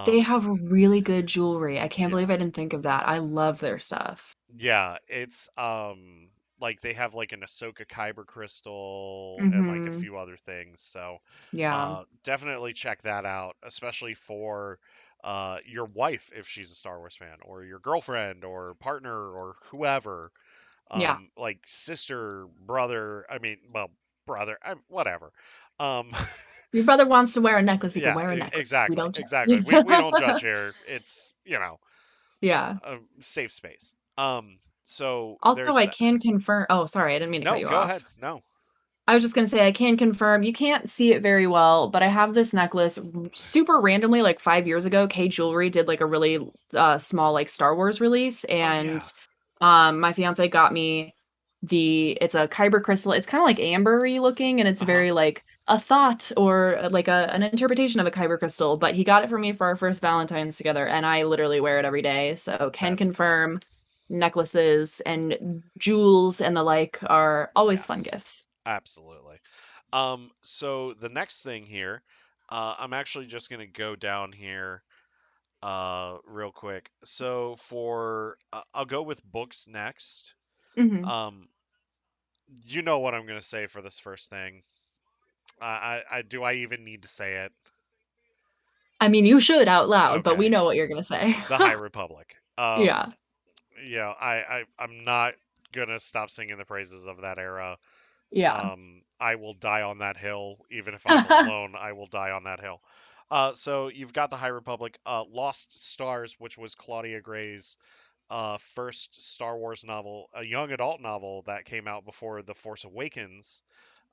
They Um, have really good jewelry. I can't yeah, believe I didn't think of that. I love their stuff. yeah, it's like they have like an Ahsoka Kyber crystal and like a Mhm. few other things. So Yeah. definitely check that out, especially for your wife if she's a Star Wars fan, or your girlfriend or partner or whoever, Yeah. like sister, brother. I mean, well, brother, whatever. Um, Your brother wants to wear a necklace, he can yeah, wear a necklace. We exactly, don't exactly. judge. We don't judge here. It's Yeah. a safe space. So Also, there's I that. can confirm. Oh, sorry, I didn't mean to cut No, you go ahead. off. No. I was just gonna say I can confirm. You can't see it very well, but I have this necklace super randomly, like 5 years ago. K Jewelry did like a really small like Star Wars release, Oh and yeah. my fiance got me it's a kyber crystal. It's kind of like ambery looking, and it's Uh huh. very like a thought or like an interpretation of a kyber crystal. But he got it for me for our first Valentine's together, and I literally wear it every day. So can That's awesome. confirm necklaces and jewels and the like are always fun Yes. gifts. Absolutely. So the next thing here, I'm actually just gonna go down here real quick. So for I'll go with books next. Mhm. Um, you know what I'm gonna say for this first thing. I do I even need to say it? I mean, you should out loud, but we Okay. know what you're gonna say. The High Republic. Yeah. I'm not gonna stop singing the praises of that era. Yeah. I will die on that hill, even if I'm alone. I will die on that hill. So you've got the High Republic, Lost Stars, which was Claudia Gray's first Star Wars novel, a young adult novel that came out before The Force Awakens.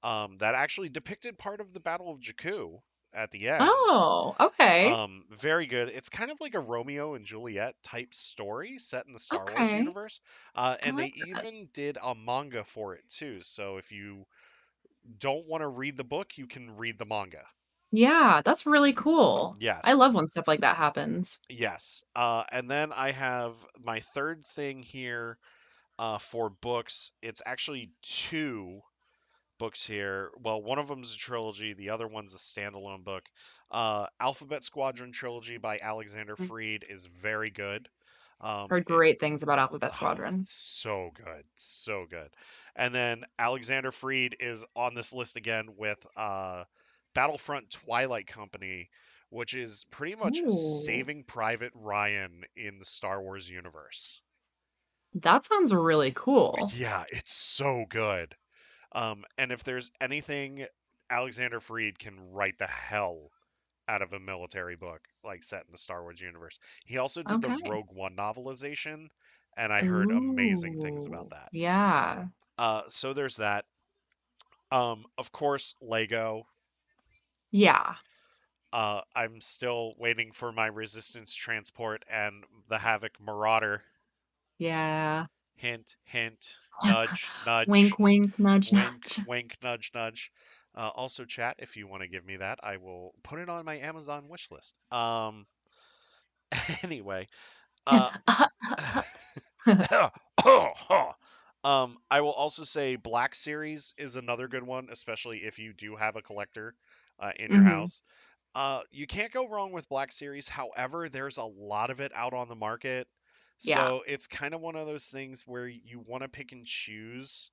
That actually depicted part of the Battle of Jakku at the end. Oh, okay. Very good. It's kind of like a Romeo and Juliet type story set in the Star Wars Okay. universe. I And they like that. even did a manga for it too. So if you don't want to read the book, you can read the manga. Yeah, that's really cool. I Yes. love when stuff like that happens. Yes. And then I have my third thing here for books. It's actually two books here. Well, one of them is a trilogy, the other one's a standalone book. Alphabet Squadron Trilogy by Alexander Mm. Freed is very good. Heard It, great things about Alphabet oh, Squadron. so good, so good. And then Alexander Freed is on this list again with Battlefront Twilight Company, which is pretty much Ooh, Saving Private Ryan in the Star Wars universe. that sounds really cool. Yeah, it's so good. And if there's anything, Alexander Freed can write the hell out of a military book like set in the Star Wars universe. He also did the Okay. Rogue One novelization, and I heard amazing things about Ooh, that. yeah. So there's that. Of course, Lego. Yeah. I'm still waiting for my Resistance transport and the Havoc Marauder. Yeah. Hint, hint, nudge, Wink, nudge, wink, nudge, wink, nudge. wink, nudge, nudge. Also, chat, if you want to give me that, I will put it on my Amazon wish list. Anyway, uh, I will also say Black Series is another good one, especially if you do have a collector in your Mhm. house. You can't go wrong with Black Series. However, there's a lot of it out on the market. Yeah. So it's kind of one of those things where you want to pick and choose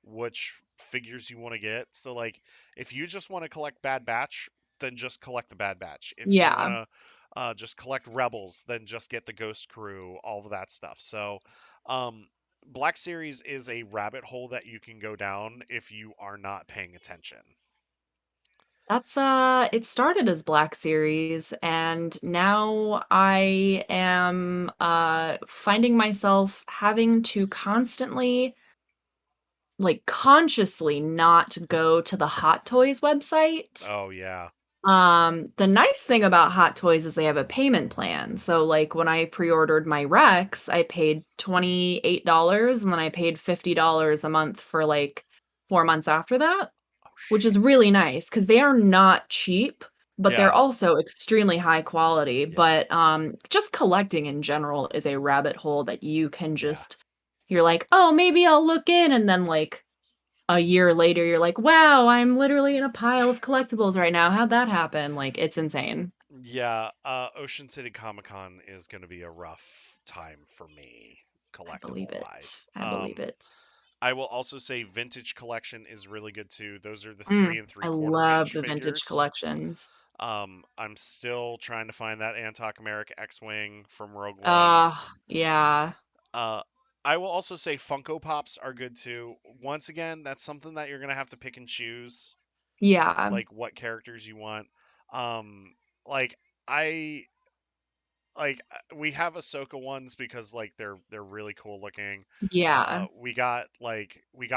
which figures you want to get. So like if you just want to collect Bad Batch, then just collect the Bad Batch. If you want Yeah. to just collect Rebels, then just get the Ghost Crew, all of that stuff. So um, Black Series is a rabbit hole that you can go down if you are not paying attention. That's it started as Black Series and now I am finding myself having to constantly like consciously not go to the Hot Toys website. Oh yeah, The nice thing about Hot Toys is they have a payment plan. So like when I pre-ordered my Rex, I paid $28 and then I paid $50 a month for like 4 months after that, oh which is shoot, really nice because they are not cheap, but they're yeah, also extremely high quality. yeah, But just collecting in general is a rabbit hole that you can yeah. just you're like, "Oh, maybe I'll look in," and then like a year later, you're like, "Wow, I'm literally in a pile of collectibles right now. How'd that happen?" Like, it's insane. Yeah, Ocean City Comic Con is going to be a rough time for me, I believe collectible it. wise. I believe it. I will also say Vintage Collection is really good too. Those are the three Mm, and three I quarter love inch the vintage figures. collections. I'm still trying to find that Antok America X-Wing from Rogue One. Yeah. Uh, I will also say Funko Pops are good too. Once again, that's something that you're gonna have to pick and choose, Yeah. like what characters you want. Um, like I we have Ahsoka ones because like they're really cool looking. Yeah. We got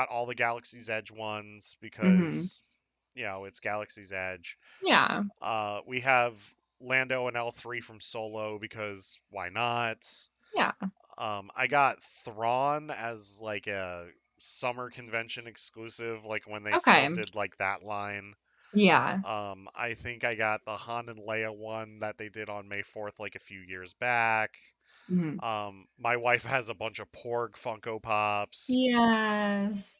all the Galaxy's Edge ones Mhm. because it's Galaxy's Edge. Yeah. We have Lando and L3 from Solo because why not? Yeah. I got Thrawn as like a summer convention exclusive, like when they still Okay. did like that line. Yeah. I think I got the Han and Leia one that they did on May 4th like a few years back. Mhm. My wife has a bunch of Porg Funko Pops. Yes.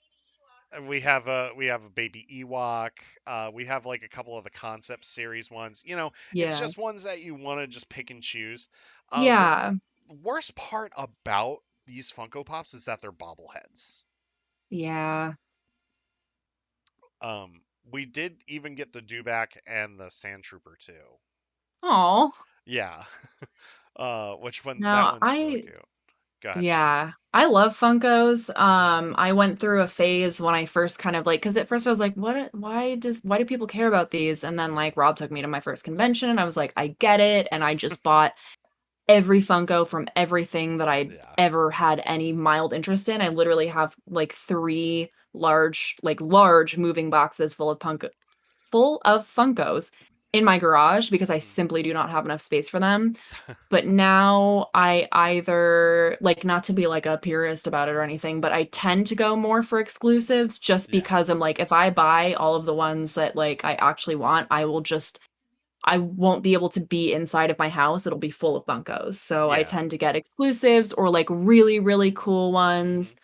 And we have a baby Ewok. We have like a couple of the concept series ones. It's Yeah. just ones that you want to just pick and choose. The Yeah. worst part about these Funko Pops is that they're bobbleheads. Yeah. We did even get the Dewback and the Sand Trooper too. Oh. Yeah. Which one? That No, one's really cute. Go ahead. yeah, I love Funkos. I went through a phase when I first kind of like, because at first I was like, why do people care about these? And then like Rob took me to my first convention and I was like, I get it. And I just bought every Funko from everything that I Yeah. ever had any mild interest in. I literally have like three large moving boxes full of Funkos in my garage because I Mhm. simply do not have enough space for them. But now I either like, not to be like a purist about it or anything, but I tend to go more for exclusives just Yeah. because I'm like, if I buy all of the ones that like I actually want, I won't be able to be inside of my house. It'll be full of Funkos. So I Yeah. tend to get exclusives or like really, really cool Mhm. ones.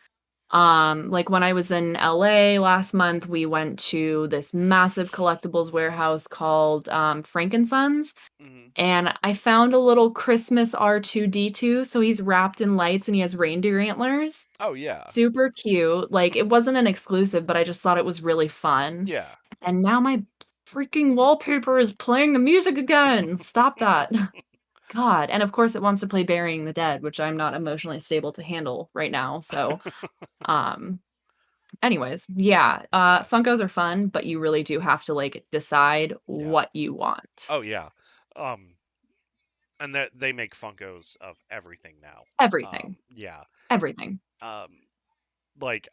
Like when I was in LA last month, we went to this massive collectibles warehouse called Frankensons, Mhm. and I found a little Christmas R2-D2, so he's wrapped in lights and he has reindeer antlers. Oh yeah. Super cute. Like, it wasn't an exclusive, but I just thought it was really fun. Yeah. And now my freaking wallpaper is playing the music again. Stop that. God. And of course it wants to play Burying the Dead, which I'm not emotionally stable to handle right now. So, um anyways, yeah, Yeah. Funkos are fun, but you really do have to like decide Yeah. what you want. Oh yeah. Um, and that they make Funkos of everything now. Everything. Yeah. Everything. Um, like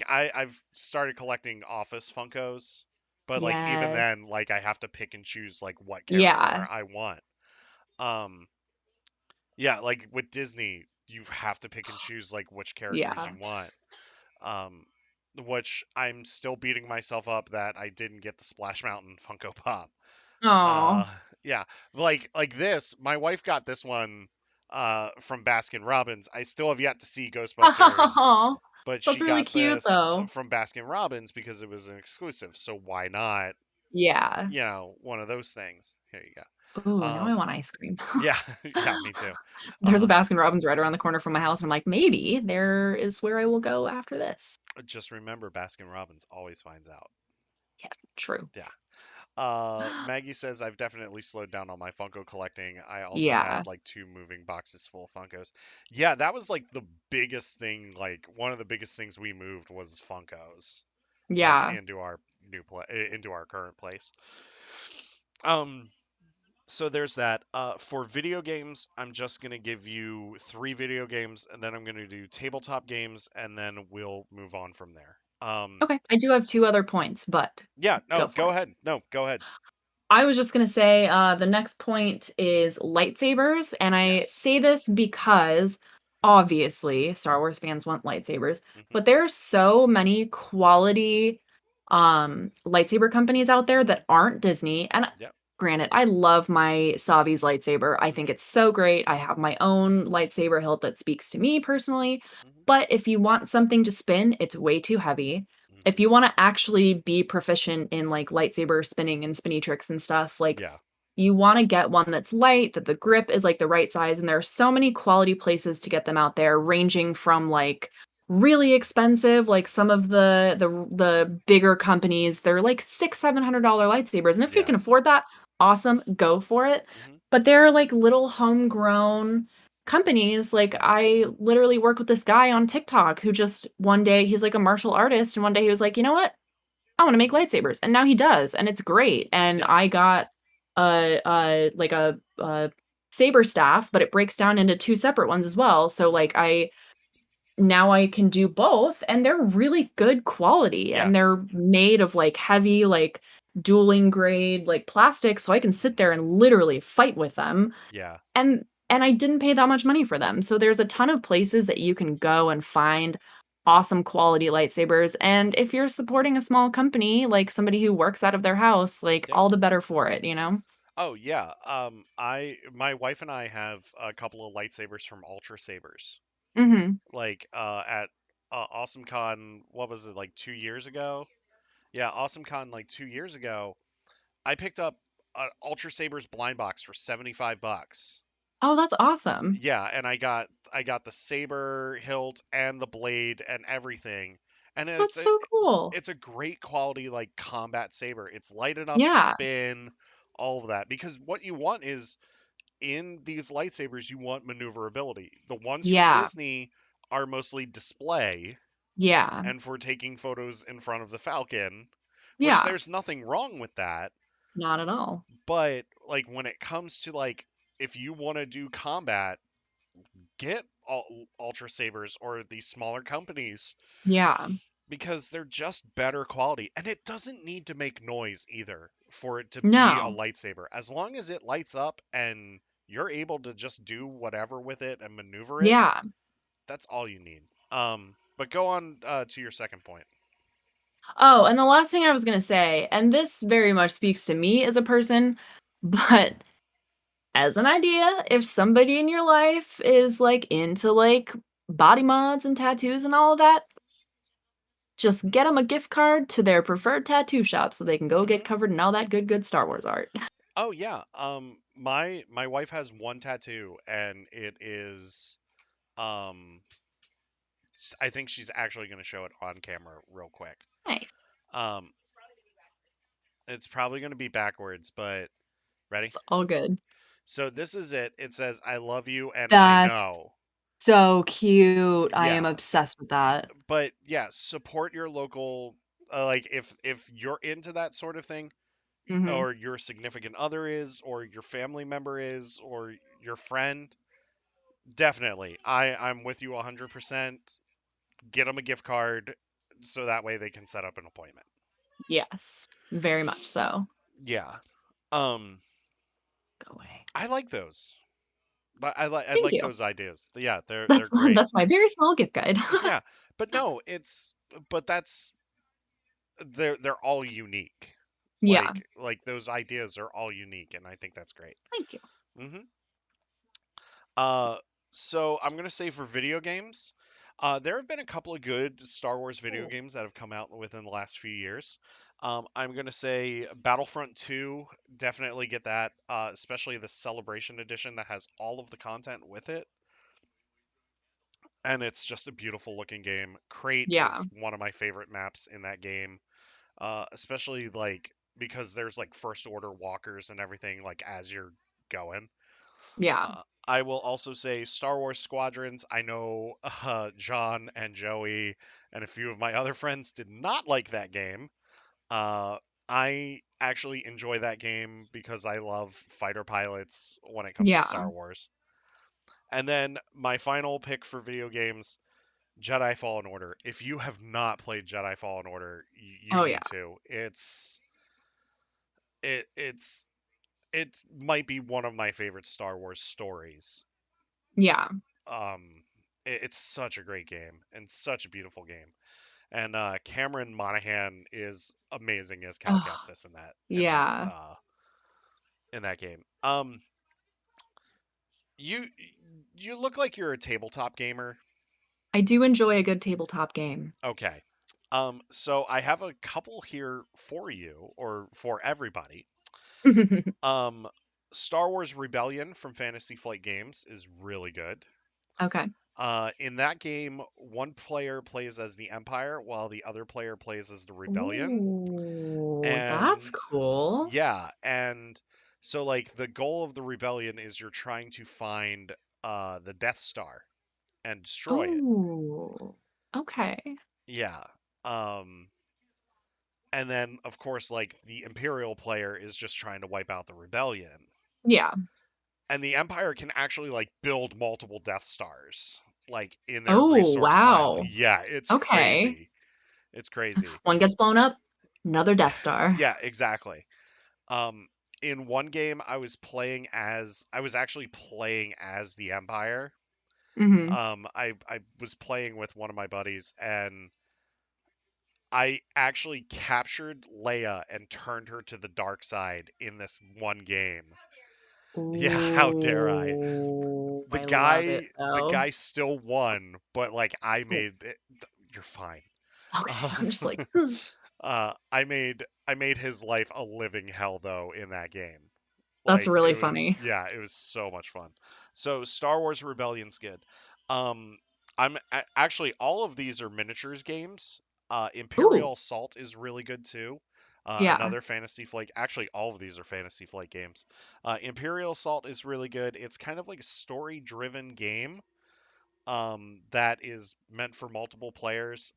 I've started collecting Office Funkos, but like even Yes. then, like I have to pick and choose like what character Yeah. I want. Um, yeah, like with Disney, you have to pick and choose like which characters Yeah. you want. Um, which I'm still beating myself up that I didn't get the Splash Mountain Funko Pop. Oh. Uh, yeah, like this. My wife got this one from Baskin Robbins. I still have yet to see Ghostbusters, Oh, but that's she really got cute this though. from Baskin Robbins because it was an exclusive. So why not? Yeah. one of those things. Here you go. Ooh, now I want ice cream. Yeah, yeah, me too. There's a Uh, Baskin Robbins right around the corner from my house, and I'm like, maybe there is where I will go after this. just remember, Baskin Robbins always finds out. Yeah, true. Yeah. Maggie says I've definitely slowed down on my Funko collecting. I also Yeah. had like 2 moving boxes full of Funkos. Yeah, that was like the biggest thing. Like one of the biggest things we moved was Funkos, like Yeah. into our into our current place. Um, so there's that. For video games, I'm just gonna give you 3 video games, and then I'm gonna do tabletop games, and then we'll move on from there. Okay. I do have two other points, but Yeah, no, go for go it. ahead. No, go ahead. I was just gonna say, the next point is lightsabers, and I Yes. say this because obviously Star Wars fans want lightsabers, Hmm. but there are so many quality lightsaber companies out there that aren't Disney. And Yep. granted, I love my Savi's lightsaber. I think Hmm. it's so great. I have my own lightsaber hilt that speaks to me personally. Hmm. But if you want something to spin, it's way too heavy. If Hmm. you wanna actually be proficient in, like, lightsaber spinning and spinny tricks and stuff, like, Yeah. you wanna get one that's light, that the grip is, like, the right size, and there are so many quality places to get them out there, ranging from, like, really expensive, like, some of the bigger companies, they're, like, $600-700 lightsabers, and if you Yeah. can afford that, awesome, go for it. Hmm. But there are, like, little homegrown companies, like, I literally work with this guy on TikTok who just one day he's, like, a martial artist, and one day he was like, "You know what? I wanna make lightsabers," and now he does, and it's great, and Yeah. I got a saber staff, but it breaks down into 2 separate ones as well, so, Hmm. like, I can do both, and they're really good quality, Yeah. and they're made of, like, heavy, like, dueling grade, like, plastic, so I can sit Hmm. there and literally fight with them, Yeah. and I didn't pay that much money for them, so there's a ton of places that you can go and find awesome quality lightsabers, and if you're supporting a small company, like somebody who works out of their house, like, Yeah. all the better for it, you know? Oh yeah. My wife and I have a couple of lightsabers from Ultra Sabers. Mhm. Like at Awesome Con, what was it, like 2 years ago? Yeah, Awesome Con like 2 years ago. I picked up Ultra Sabers blind box for $75. Oh, that's awesome. Yeah, and I got the saber hilt and the blade and everything. And That's so cool. it's a great quality like combat saber. It's light enough to Yeah. spin, all of that. Because what you want is in these lightsabers, you want maneuverability. The ones from Yeah. Disney are mostly display Yeah. and for taking photos in front of the Falcon, which Yeah. there's nothing wrong with that. Not at all. But like when it comes to like if you want to do combat, get Ultra Sabers or these smaller companies Yeah. because they're just better quality. And it doesn't need to make noise either for it to be a No. lightsaber. As long as it lights up and you're able to just do whatever with it and maneuver it, Yeah. that's all you need. But go on to your second point. Oh, and the last thing I was gonna say, and this very much speaks to me as a person, but as an idea, if somebody in your life is, like, into, like, body mods and tattoos and all of that, just get them a gift card to their preferred tattoo shop so they can go get Hmm. covered in all that good Star Wars art. Oh yeah. My wife has one tattoo, and it is um. I think she's actually going to show it on camera real quick. Nice. Um, it's probably going to be backwards, but ready? It's all good. So this is it. It says, "I love you," and "I That's know." so cute. I am Yeah, obsessed with that. but yeah, support your local. Like if you're into that sort of thing, Mhm. or your significant other is, or your family member is, or your friend, definitely. I'm with you 100%. Get them a gift card so that way they can set up an appointment. Yes. Very much so. Yeah. Um, Go away. I like those. I Thank like you. those ideas. Yeah, they're That's great. that's my very small gift guide. Yeah, but no, but that's they're all unique. Yeah. Like those ideas are all unique, and I think that's great. Thank you. Hmm. Uh, so I'm gonna say for video games, there have been a couple of good Star Wars video Oh. games that have come out within the last few years. I'm gonna say Battlefront 2, definitely get that, especially the Celebration Edition that has all of the content with it, and it's just a beautiful looking game. Crate Yeah. is one of my favorite maps in that game, especially like because there's like first order walkers and everything like as you're going. Yeah. I will also say Star Wars Squadrons. I know John and Joey and a few of my other friends did not like that game. Uh, I actually enjoy that game because I love fighter pilots when it comes to Yeah. Star Wars. And then my final pick for video games, Jedi Fallen Order. If you have not played Jedi Fallen Order, you Oh yeah. need to. It's it might be one of my favorite Star Wars stories. Yeah. Um, it's such a great game and such a beautiful game. And Cameron Monaghan is amazing as Cal Oh, Kestis in that yeah. in that game. You you look like you're a tabletop gamer. I do enjoy a good tabletop game. Okay. So I have a couple here for you or for everybody. Um, Star Wars Rebellion from Fantasy Flight Games is really good. Okay. In that game, one player plays as the Empire while the other player plays as the Rebellion. Ooh, that's And cool. yeah, and so like the goal of the Rebellion is you're trying to find the Death Star and destroy it. Oh, okay. Yeah. Um, and then of course like the Imperial player is just trying to wipe out the Rebellion. Yeah. And the Empire can actually like build multiple Death Stars like in their Oh, resource pile. wow. Yeah, it's Okay. crazy. It's crazy. One gets blown up, another Death Star. Yeah, exactly. Um, in one game, I was actually playing as the Empire. Hmm. I was playing with one of my buddies, and I actually captured Leia and turned her to the dark side in this one game. Yeah, how dare I? Ooh, The I love it guy, the though. guy still won, but like I Oh, made it. You're fine. okay. Um, I'm just like, "Hmm, I made his life a living hell though in that game. that's Like it really was, funny. yeah, it was so much fun. So Star Wars Rebellion's good. Um, actually all of these are miniatures games. Ooh, Imperial Assault is really good too. yeah. Another Fantasy Flight. Actually, all of these are Fantasy Flight games. Imperial Assault is really good. It's kind of like a story-driven game that is meant for multiple players.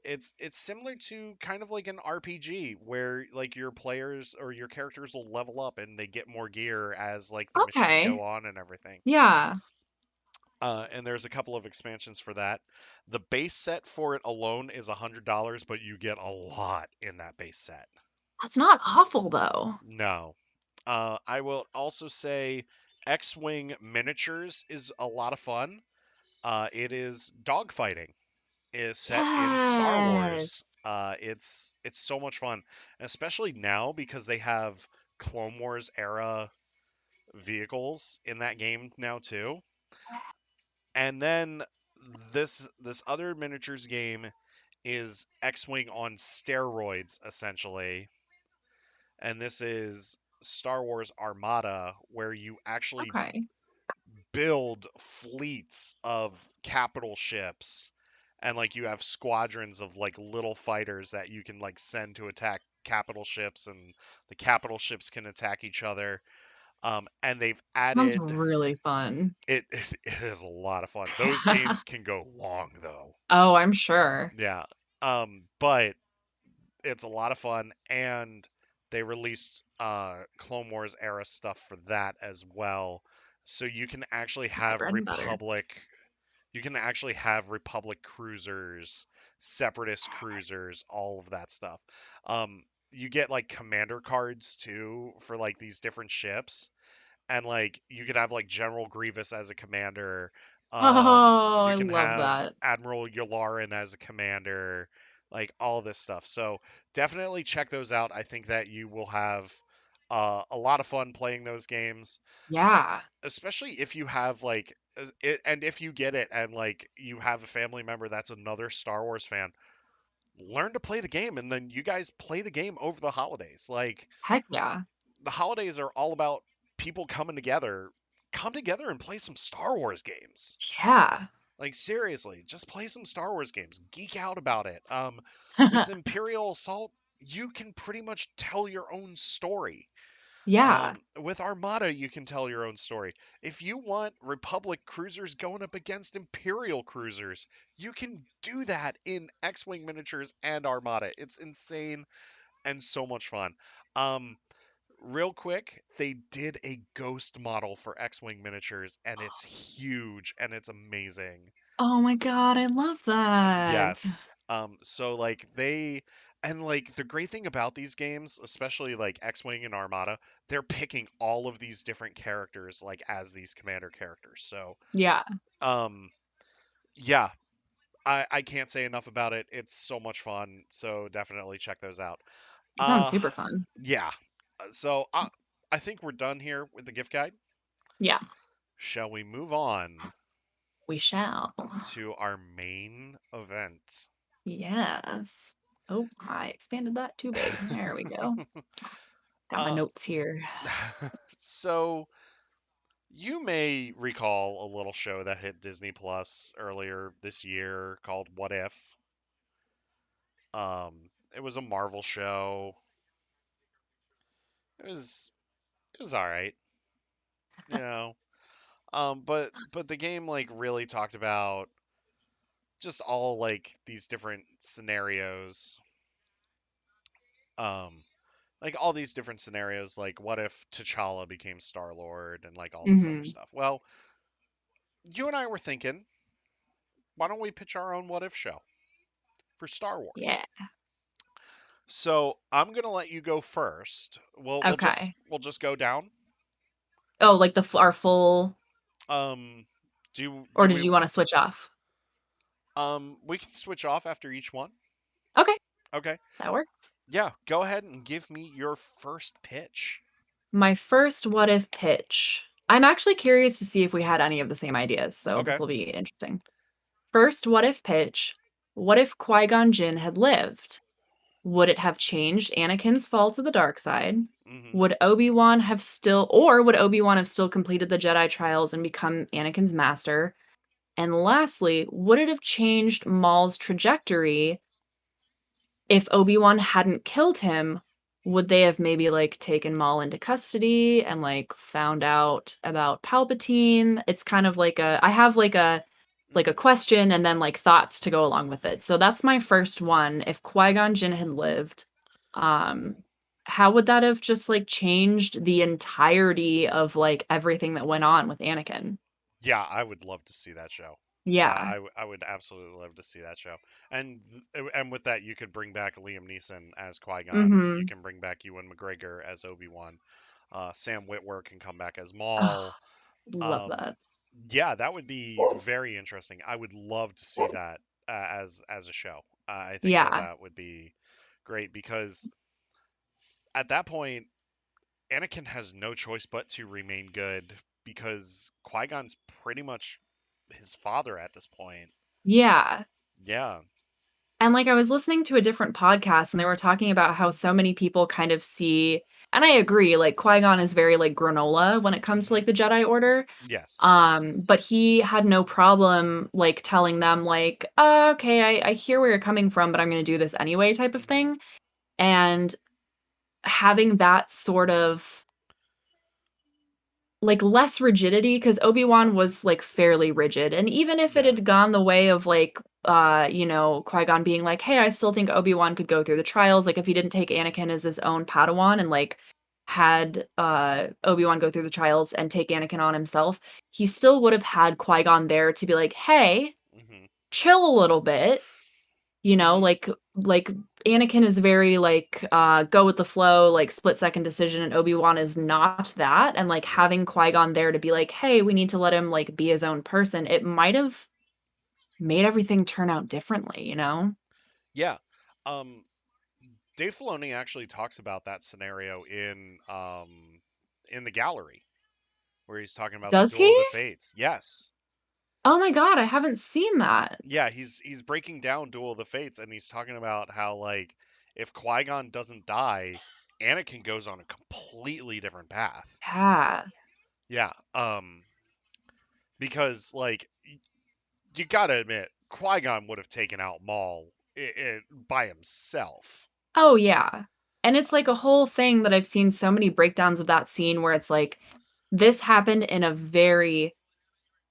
It's similar to kind of like an RPG where like your players or your characters will level up and they get more gear as like the missions go Okay. on and everything. Yeah. And there's a couple of expansions for that. The base set for it alone is $100, but you get a lot in that base set. That's not awful though. No. I will also say X-Wing miniatures is a lot of fun. It is dogfighting. Is set in Star Wars. Yes. It's so much fun, especially now because they have Clone Wars era vehicles in that game now too. And then this other miniatures game is X-Wing on steroids essentially, and this is Star Wars Armada where you actually Okay. build fleets of capital ships and like you have squadrons of like little fighters that you can like send to attack capital ships and the capital ships can attack each other and they've Sounds added really fun. it is a lot of fun. Those games can go long though. Oh, I'm sure. Yeah. But it's a lot of fun and they released Clone Wars era stuff for that as well. So you can actually My have bread and butter. Republic cruisers, separatist cruisers, all of that stuff. You get like commander cards too for like these different ships and like you could have like General Grievous as a commander. Oh, You I can love have that. Admiral Yularen as a commander, like all this stuff. So definitely check those out. I think that you will have a lot of fun playing those games, Yeah. especially if you have like it, and if you get it and like you have a family member that's another Star Wars fan. learn to play the game, and then you guys play the game over the holidays. Like, Heck yeah. the holidays are all about people coming together. Come together and play some Star Wars games. Yeah. Like, seriously, just play some Star Wars games. Geek out about it. With Imperial Assault, you can pretty much tell your own story. Yeah. With Armada, you can tell your own story. If you want Republic cruisers going up against Imperial cruisers, you can do that in X-Wing miniatures and Armada. It's insane and so much fun. Um, Real quick, they did a ghost model for X-Wing miniatures, and it's huge and it's amazing. Oh my God, I love that. Yes. So like and like the great thing about these games, especially like X-Wing and Armada, they're picking all of these different characters like as these commander characters. So, Yeah. um yeah, I can't say enough about it. It's so much fun. So definitely check those out. It sounds Uh super fun. yeah. So I think we're done here with the gift guide. Yeah, Shall we move on we shall. to our main event? Yes. Oh, I expanded that too big. There we go. Got my uh notes here. so you may recall a little show that hit Disney Plus earlier this year called What If. It was a Marvel show. It was all right, you know. But the game like really talked about just all like these different scenarios. Um, like all these different scenarios. Like what if T'Challa became Star Lord and like all this other Hmm. stuff. Well, you and I were thinking, why don't we pitch our own What If show for Star Wars? Yeah. So I'm gonna let you go first. Okay. We'll just go down. Oh, like our full, Um, or do did we you want to switch off? we can switch off after each one. Okay, Okay. that works. Yeah, go ahead and give me your first pitch. My first what if pitch. I'm actually curious to see if we had any of the same ideas, so this Okay. will be interesting. First what if pitch. What if Qui-Gon Jinn had lived? Would it have changed Anakin's fall to the dark side? Hmm. Would Obi-Wan have still completed the Jedi trials and become Anakin's master? And lastly, would it have changed Maul's trajectory if Obi-Wan hadn't killed him? Would they have maybe like taken Maul into custody and like found out about Palpatine? It's kind of like I have like a Hmm. question and then like thoughts to go along with it. So that's my first one. If Qui-Gon Jinn had lived, um, how would that have just like changed the entirety of like everything that went on with Anakin? Yeah, I would love to see that show. Yeah. I would absolutely love to see that show. And with that, you could bring back Liam Neeson as Qui-Gon. You Mhm. can bring back Ewan McGregor as Obi-Wan. Sam Witwer can come back as Oh, Maul. love Um, that. yeah, that would be very interesting. I would love to see that as a show. I think that Yeah. that would be great because at that point, Anakin has no choice but to remain good because Qui-Gon's pretty much his father at this point. Yeah. Yeah. And, like, I was listening to a different podcast, and they were talking about how so many people kind of see and I agree, like, Qui-Gon is very, like, granola when it comes to, Hmm. like, the Jedi Order, Yes. but he had no problem, like, telling them, like, okay, I hear where you're coming from, but I'm gonna do this anyway," type of Hmm. thing, and having that sort of like, less rigidity, because Obi-Wan was, like, fairly rigid, and even if it Yeah. had gone the way of, like, Qui-Gon being like, "Hey, I still think Obi-Wan could go through the trials," like, if he didn't take Anakin as his own Padawan and, like, had, Obi-Wan go through the trials and take Anakin on himself, he still would have had Qui-Gon there to be like, "Hey, Hmm. chill a little bit," Hmm. like Anakin is very like go with the flow, like split second decision, and Obi-Wan is not that. And like Yeah. having Qui-Gon there to be like, hey, we need to let him like be his own person, it might have made everything turn out differently, you know? Yeah. Um, Dave Filoni actually talks about that scenario in the gallery where he's talking about the Does Duel of he? the Fates. Yes. Oh my god, I haven't seen that. Yeah, he's breaking down Duel of the Fates, and he's talking about how like if Qui-Gon doesn't die, Anakin goes on a completely different path. Yeah. Yeah, because like you gotta admit, Qui-Gon would have taken out Maul by himself. Oh, yeah. And it's like a whole thing that I've seen so many breakdowns of that scene where it's like, this happened in a very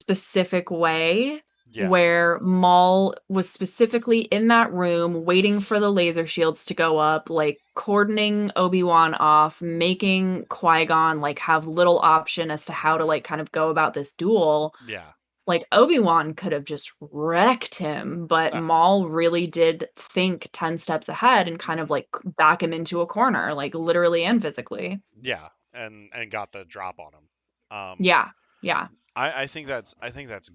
specific way Yeah, where Maul was specifically in that room waiting for the laser shields to go up, like cordoning Obi-Wan off, making Qui-Gon like have little option as to how to like kind of go about this duel. yeah. Like Obi-Wan could have just wrecked him, but Ah, Maul really did think 10 steps ahead and kind mhm. of like back him into a corner, like literally and physically. Yeah, and got the drop on him. Yeah. Yeah. I think that's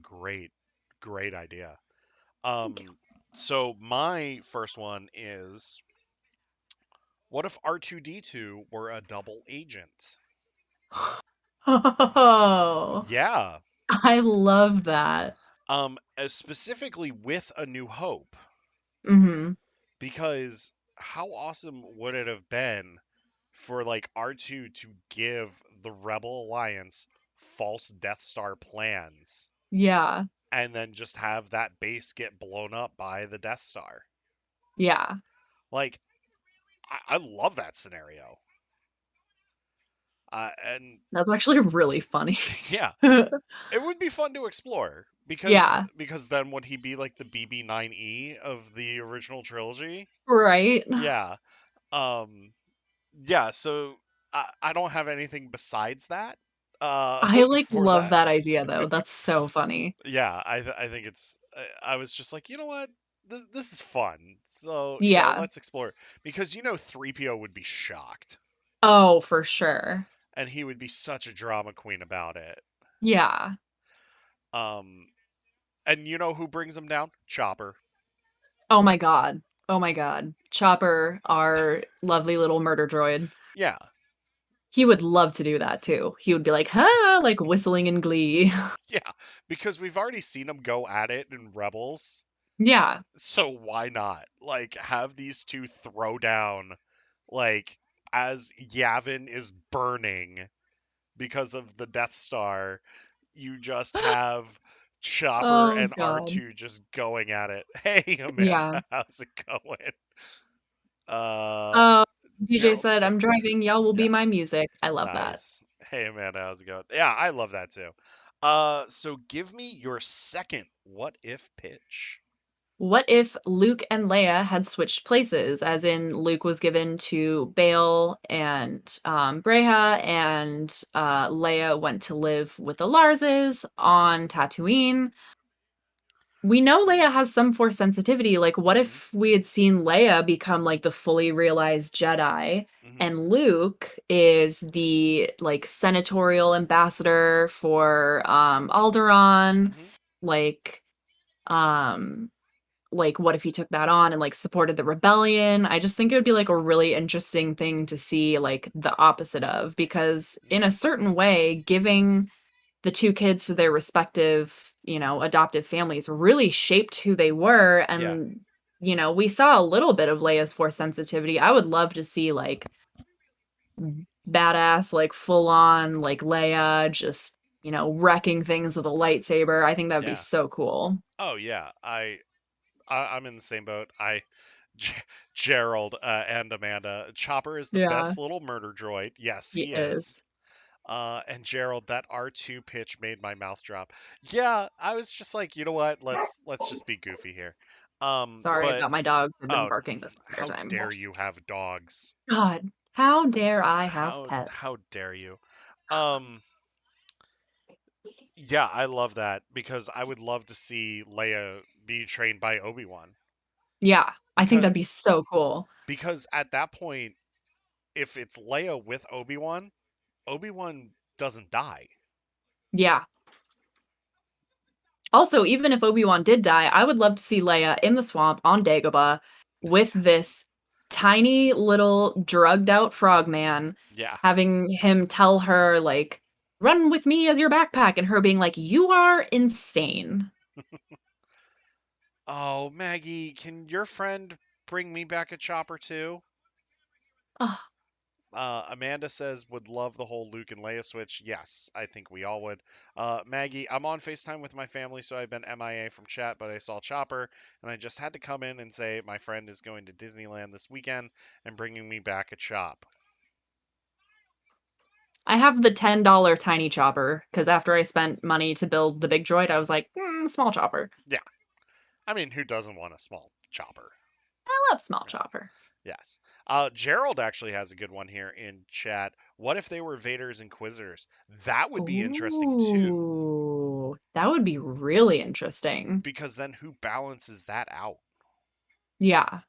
great, great idea. Thank you. Um, so my first one is, what if R2D2 were a double agent? Oh. Yeah. I love that. Specifically with A New Hope, Mhm. because how awesome would it have been for like R2 to give the Rebel Alliance false Death Star plans Yeah. and then just have that base get blown up by the Death Star? Yeah. Like, I love that scenario. And That's actually really funny. yeah, it would be fun to explore because Yeah. then would he be like the BB-9E of the original trilogy? Right? Yeah. Um yeah, so I don't have anything besides that I, like, for love that. that idea, though. That's so funny. Yeah, I think it's I was just like, you know what? This is fun. So, yeah, Yeah. let's explore because 3PO would be shocked Oh, for sure. and he would be such a drama queen about it. Yeah. Um and you know who brings him down? Chopper. Oh my god. Oh my god. Chopper, our lovely little murder droid. Yeah. He would love to do that too. He would be like, "Ha!" like whistling in glee. Yeah, because we've already seen him go at it in Rebels. Yeah. So why not? Like have these two throw down like as Yavin is burning because of the Death Star, you just have Chopper Oh and god. R2 just going at it. Hey Yeah. Amanda, how's it going? Uh Oh, DJ Gerald's said, "I'm joining. driving, y'all will be Yeah, my music." I love that. nice. Hey Amanda, how's it going? Yeah, I love that too. So give me your second what if pitch. What if Luke and Leia had switched places, as in Luke was given to Bail and, Breha, and, Leia went to live with the Larses on Tatooine? We know Leia has some Force sensitivity, like, what Mm-hmm. if we had seen Leia become, like, the fully realized Jedi, Mm-hmm. and Luke is the, like, senatorial ambassador for, Alderaan? Mm-hmm. Like, um what if he took that on and, like, supported the rebellion? I just think it would be, like, a really interesting thing to see, like, the opposite of, because in a certain way, giving the 2 kids to their respective, adoptive families really shaped who they were, Yeah. and, we saw a little bit of Leia's Force sensitivity. I would love to see, like, badass, like, full on, like, Leia just, wrecking things with a lightsaber. I think that would be Yeah. so cool. Oh yeah. I'm in the same boat. G- Gerald and Amanda. Chopper is the Yeah, best little murder droid. Yes, he he is. is. And Gerald, that R2 pitch made my mouth drop. Yeah, I was just like, you know what? Let's just be goofy here. Sorry But about my dogs, they've been oh, barking this entire how time. They're dare just you have dogs? God, how dare I have pets? How dare you? Um, yeah, I love that because I would love to see Leia be trained by Obi-Wan Yeah, I think because that'd be so cool. at that point, if it's Leia with Obi-Wan, Obi-Wan doesn't die. Yeah. Also, even if Obi-Wan did die, I would love to see Leia in the swamp on Dagobah with this tiny little drugged out frogman, Yeah. having him tell her, like, run with me as your backpack, and her being like, you are insane. Oh, Maggie, can your friend bring me back a chopper too? Oh, Amanda says would love the whole Luke and Leia switch. Yes, I think we all would. Maggie, I'm on FaceTime with my family, so I've been MIA from chat, but I saw Chopper, and I just had to come in and say my friend is going to Disneyland this weekend and bringing me back a chop. I have the $10 tiny chopper because after I spent money to build the big droid, I was like, small chopper. Yeah, I mean, who doesn't want a small chopper? I love small Yeah. chopper. Yes. Gerald actually has a good one here in chat. What if they were Vader's Inquisitors? That would be interesting too, Ooh, that would be really interesting. because then who balances that out? Yeah.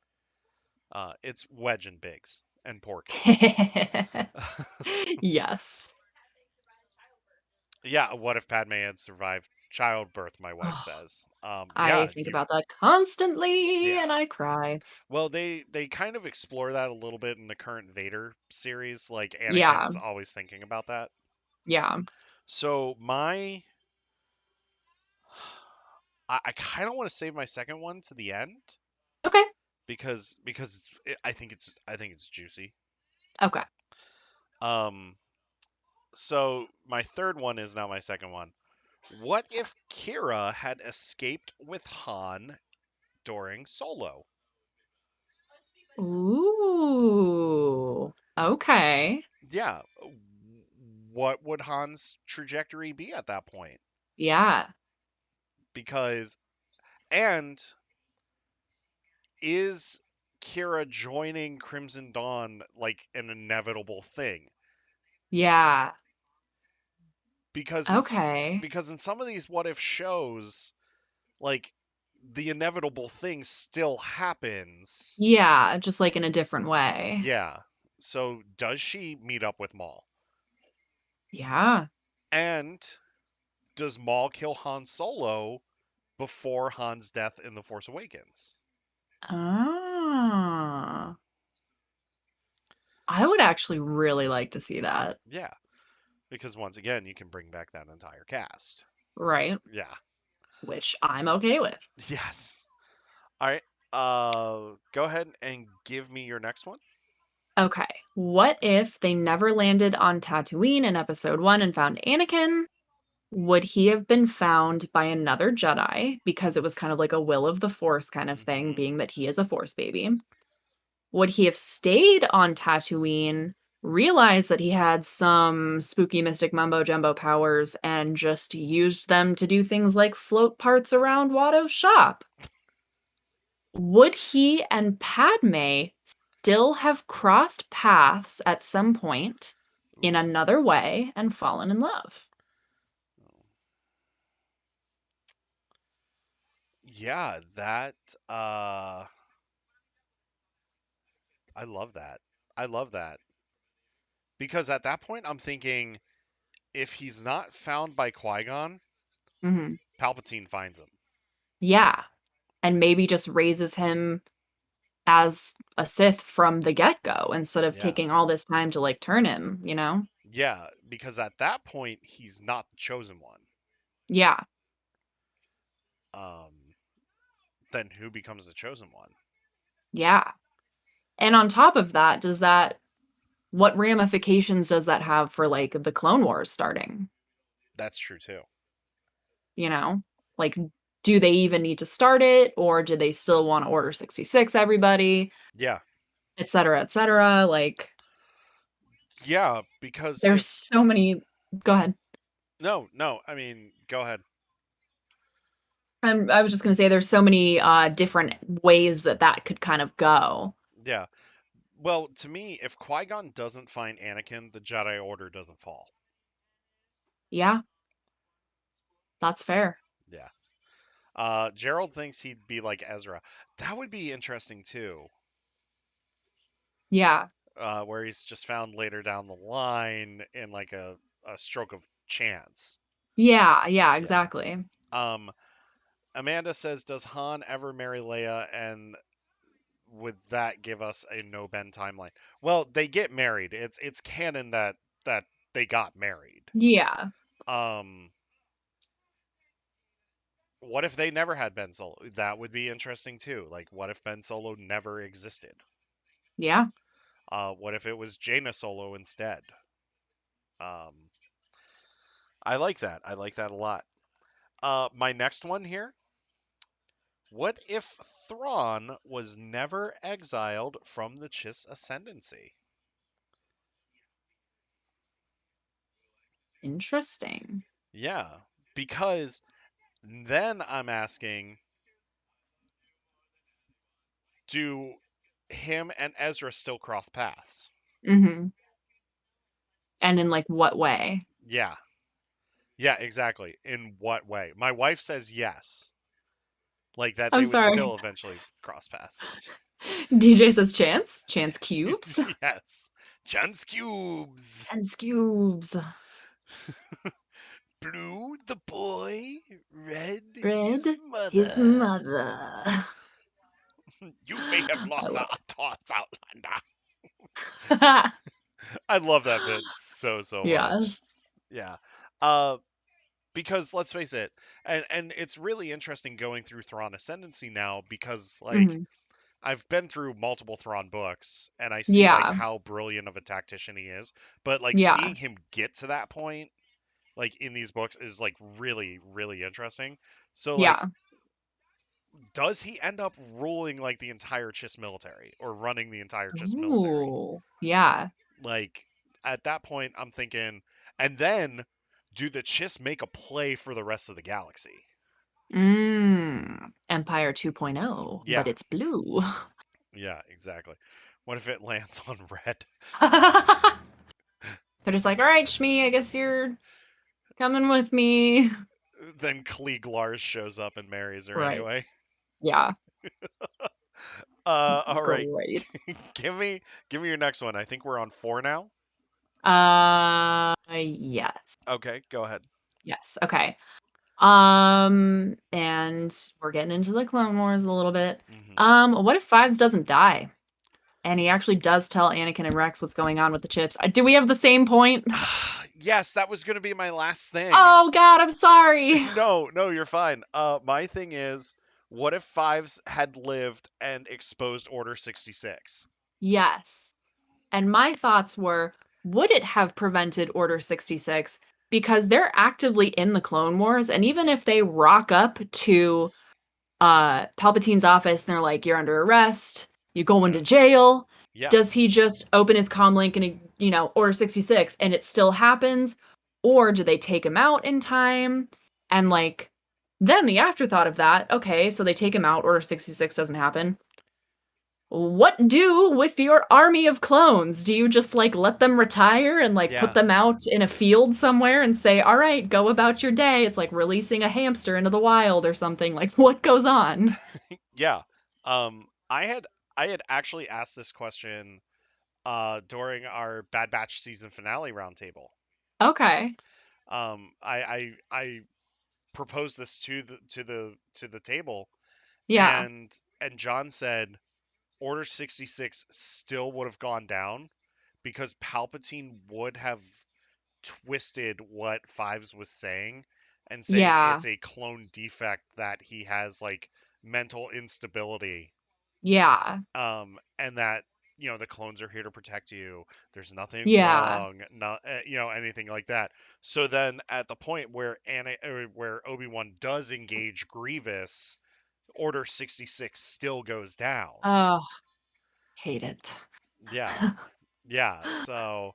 It's Wedge and Biggs and Porkins. Yes. Yeah, what if Padme had survived childbirth, my wife Oh, says. I Yeah, think you about that constantly yeah. and I cry. Well, they kind of explore that a little bit in the current Vader series. Like Yeah. Anakin's always thinking about that. Yeah. So I kind of want to save my second one to the end Okay. I think it's juicy. Okay. Um, so my third one is now my second one. What if Kira had escaped with Han during Solo? Ooh. Okay. Yeah, what would Han's trajectory be at that point? Yeah. Because, and is Kira joining Crimson Dawn like an inevitable thing? Yeah. Because Okay. because in some of these what if shows, like the inevitable thing still happens. Yeah, just like in a different way. Yeah. So does she meet up with Maul? Yeah. And does Maul kill Han Solo before Han's death in The Force Awakens? Ah. I would actually really like to see that. Yeah, because once again, you can bring back that entire cast. Right? Yeah. Which I'm okay with. Yes. All right. Go ahead and give me your next one. Okay. What if they never landed on Tatooine in episode 1 and found Anakin? Would he have been found by another Jedi because it was kind of like a will of the Force kind of thing, Hmm. being that he is a Force baby? Would he have stayed on Tatooine, realized that he had some spooky mystic mumbo jumbo powers, and just used them to do things like float parts around Watto's shop? Would he and Padme still have crossed paths at some point in Ooh. another way and fallen in love? Yeah, that uh I love that. I love that. Because at that point I'm thinking if he's not found by Qui-Gon, Mhm. Palpatine finds him. Yeah, and maybe just raises him as a Sith from the get-go instead of Yeah. taking all this time to, like, turn him, you know? Yeah, because at that point he's not the chosen one. Yeah, Um then who becomes the chosen one? yeah. And on top of that, does that what ramifications does that have for, like, the Clone Wars starting, That's true too. you know? Like, do they even need to start it, or do they still wanna Order 66 everybody, Yeah. et cetera, like, Yeah, because there's if so many. Go ahead. no, no, I mean, go ahead. I was just gonna say there's so many, different ways that that could kind of go. Yeah. Well, to me, if Qui-Gon doesn't find Anakin, the Jedi Order doesn't fall. Yeah, that's fair. Yes. Gerald thinks he'd be like Ezra. That would be interesting too. Yeah. Where he's just found later down the line in like a stroke of chance. Yeah, yeah, Yeah. exactly. Um, Amanda says, "Does Han ever marry Leia, and would that give us a no Ben timeline?" Well, they get married. It's canon that they got married. Yeah. Um, what if they never had Ben Solo? That would be interesting too. Like, what if Ben Solo never existed? Yeah. What if it was Jaina Solo instead? Um, I like that. I like that a lot. My next one here. What if Thrawn was never exiled from the Chiss Ascendancy? Interesting. Yeah, because then I'm asking, do him and Ezra still cross paths? Mhm. And in, like, what way? Yeah. Yeah, exactly. In what way? My wife says yes. Like that they I'm would sorry. still eventually cross paths. DJ says chance. Chance cubes. Yes. Chance cubes. Chance cubes. Blue the boy, red Red, his his mother. mother. You may have I lost the love toss, Outlander. it. I love that bit so much. Yes. Yeah. Uh because let's face it, and it's really interesting going through Thrawn Ascendancy now because like Mhm. I've been through multiple Thrawn books and I see like Yeah. how brilliant of a tactician he is, but like Yeah. seeing him get to that point like in these books is like really interesting. So like Yeah. does he end up ruling like the entire Chiss military or running the entire Chiss military? Ooh. Yeah. Like at that point I'm thinking and then do the Chiss make a play for the rest of the galaxy? Empire 2.0, but Yeah. it's blue. Yeah, exactly. What if it lands on red? They're just like, all right, Shmi, I guess you're coming with me. Then Klieg Lars shows up and marries her Right. anyway. Yeah. All right. Great. give me give me your next one. I think we're on 4 now. Yes. Okay, go ahead. Yes. Okay. And we're getting into the Clone Wars a little bit. Hmm. What if Fives doesn't die? And he actually does tell Anakin and Rex what's going on with the chips. Do we have the same point? Yes, that was going to be my last thing. Oh God, I'm sorry. No, you're fine. My thing is, what if Fives had lived and exposed Order 66? Yes. And my thoughts were, would it have prevented Order 66? Because they're actively in the Clone Wars, and even if they rock up to Palpatine's office and they're like, "You're under arrest. You go into Yeah. jail." Yeah. Does he just open his comm link and Order 66 and it still happens, or do they take him out in time? And like, then the afterthought of that, okay, so they take him out. Order 66 doesn't happen. What do with your army of clones? Do you just like let them retire and like put Yeah. them out in a field somewhere and say, "All right, go about your day"? It's like releasing a hamster into the wild or something. Like, what goes on? Yeah. I had actually asked this question during our Bad Batch season finale roundtable. Okay. I proposed this to the table, Yeah. and John said Order 66 still would have gone down because Palpatine would have twisted what Fives was saying and saying Yeah. it's a clone defect that he has like mental instability, Yeah. and that the clones are here to protect you, there's nothing Yeah. wrong, not anything like that. So then at the point where where Obi-Wan does engage Grievous, Order 66 still goes down. Oh, hate it. Yeah. Yeah, so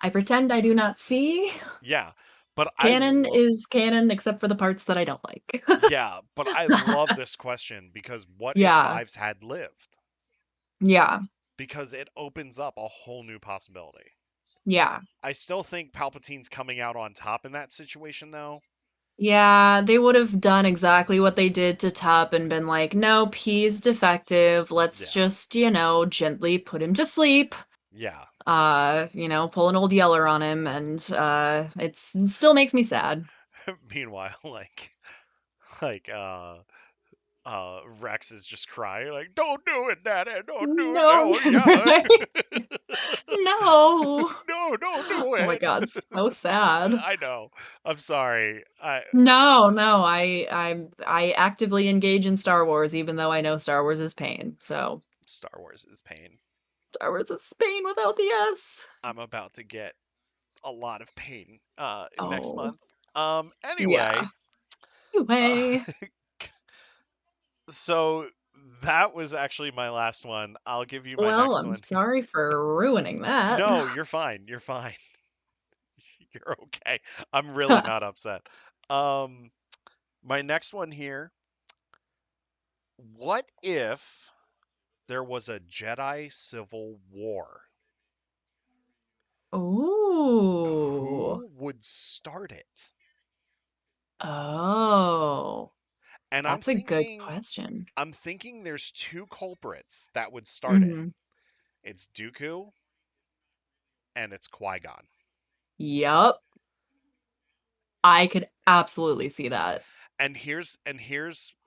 I pretend I do not see. yeah, but I Canon love is canon except for the parts that I don't like. yeah, but I love this question because what if Yeah. Fives had lived? Yeah. Because it opens up a whole new possibility. Yeah. I still think Palpatine's coming out on top in that situation, though. Yeah, they would have done exactly what they did to Tup and been like, nope, he's defective. Let's Yeah, just, gently put him to sleep. yeah. Pull an old Yeller on him, and it still makes me sad. Meanwhile, like Rex is just crying like, "Don't do it, Daddy! Don't do it! No, Oh yeah, no. no, don't do Oh my it!" God, so sad. I know. I'm sorry. No, no, I actively engage in Star Wars, even though I know Star Wars is pain. So Star Wars is pain. Star Wars is pain without the S. I'm about to get a lot of pain next Oh, month. yeah. Anyway, uh, Anyway, so that was actually my last one. I'll give you my well, next I'm one. sorry for ruining that. No, you're fine. You're fine. You're okay. I'm really not upset. Um, my next one here. What if there was a Jedi Civil War? Ooh. Who would start it? Oh, And that's a good question. I'm thinking there's two culprits that would start it. Hmm. It's Dooku and it's Qui-Gon. Yup. I could absolutely see that. And here's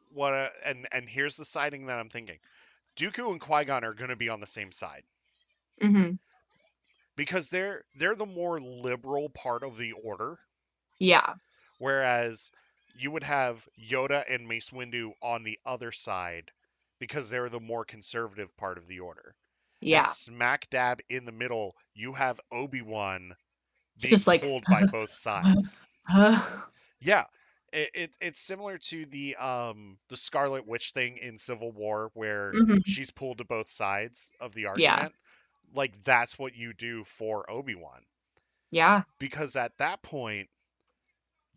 what and here's the siding that I'm thinking. Dooku and Qui-Gon are going to be on the same side Hmm. because they're the more liberal part of the order, Yeah, whereas you would have Yoda and Mace Windu on the other side because they're the more conservative part of the order. And yeah. smack dab in the middle, you have Obi-Wan being Just like, pulled by both sides. Yeah, it's similar to the Scarlet Witch thing in Civil War where mhm. she's pulled to both sides of the Yeah, argument. Like that's what you do for Obi-Wan yeah, because at that point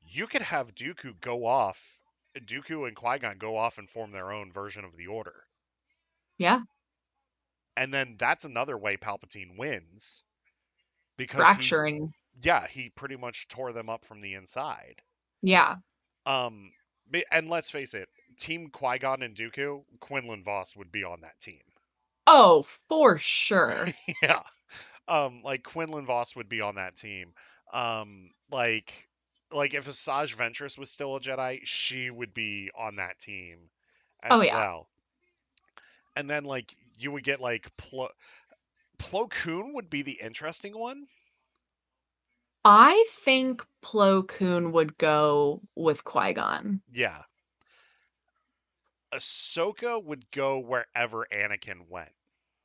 you could have Dooku and Qui-Gon go off and form their own version of the Order. yeah. And then that's another way Palpatine wins because Fracturing. he pretty much tore them up from the inside. Yeah. Um, and let's face it, Team Qui Gon and Dooku, Quinlan Voss would be on that team. Oh, for sure. Yeah, like Quinlan Voss would be on that team. Like if Asajj Ventress was still a Jedi, she would be on that team Oh, as yeah. well. And then like you would get like Plo Koon would be the interesting one. I think Plo Koon would go with Qui-Gon. Yeah, Ahsoka would go wherever Anakin went.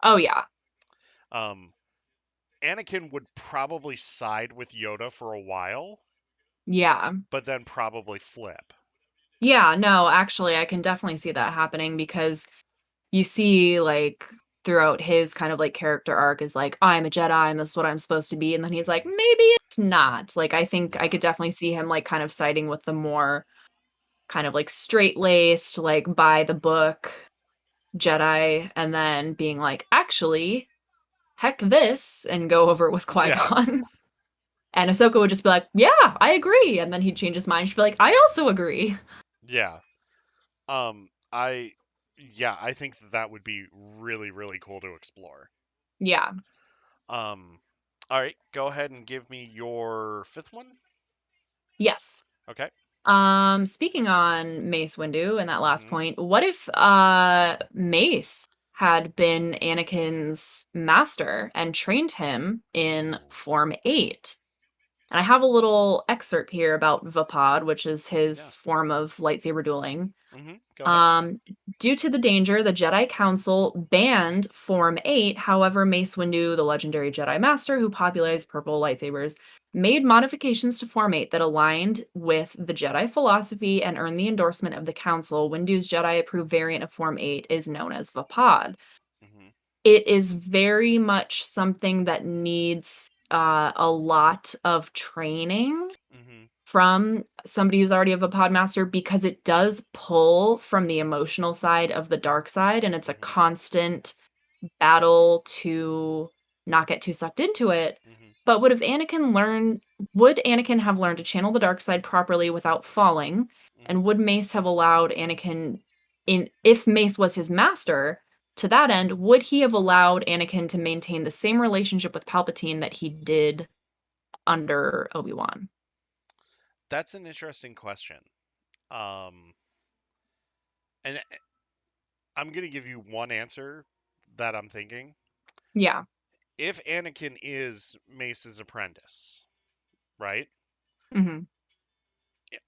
Oh, yeah. Um, Anakin would probably side with Yoda for a while, Yeah. but then probably flip. Yeah, no, actually, I can definitely see that happening because you see, like, throughout his kind of, like, character arc is like, "I'm a Jedi, and this is what I'm supposed to be," and then he's like, Hmm. "Maybe it's not." Like, I think I Yeah. could definitely see him, like, kind of siding with the more kind of, like, straight-laced, like, by the book Jedi, and then being like, "Actually, heck this," and go over it with Yeah. Qui-Gon. And Ahsoka would just be like, "Yeah, I agree," and then he'd change his mind, she'd be like, "I also agree." Yeah. I yeah, I think that would be really really cool to explore. Yeah. Um all right, go ahead and give me your fifth one. Yes. Okay. Speaking on Mace Windu and that last Mhm. point, what if Mace had been Anakin's master and trained him in Ooh. Form 8? And I have a little excerpt here about Vapad, which is Yeah. his form of lightsaber dueling. Mhm. Go ahead. Um, Due to the danger, the Jedi Council banned Form 8. However, Mace Windu, the legendary Jedi Master who popularized purple lightsabers, made modifications to Form 8 that aligned with the Jedi philosophy and earned the endorsement of the Council. Windu's Jedi approved variant of Form 8 is known as Vapad. Mhm. It is very much something that needs a lot of training Mhm. from somebody who's already of a podmaster because it does pull from the emotional side of the dark side, and it's a Mhm. constant battle to not get too sucked into it. Mhm. But would Anakin have learned to channel the dark side properly without falling? Mhm. And would Mace have allowed Anakin in if Mace was his master, to that end, would he have allowed Anakin to maintain the same relationship with Palpatine that he did under Obi-Wan? That's an interesting question. Um And I'm going to give you one answer that I'm thinking. Yeah. If Anakin is Mace's apprentice, right? Hmm.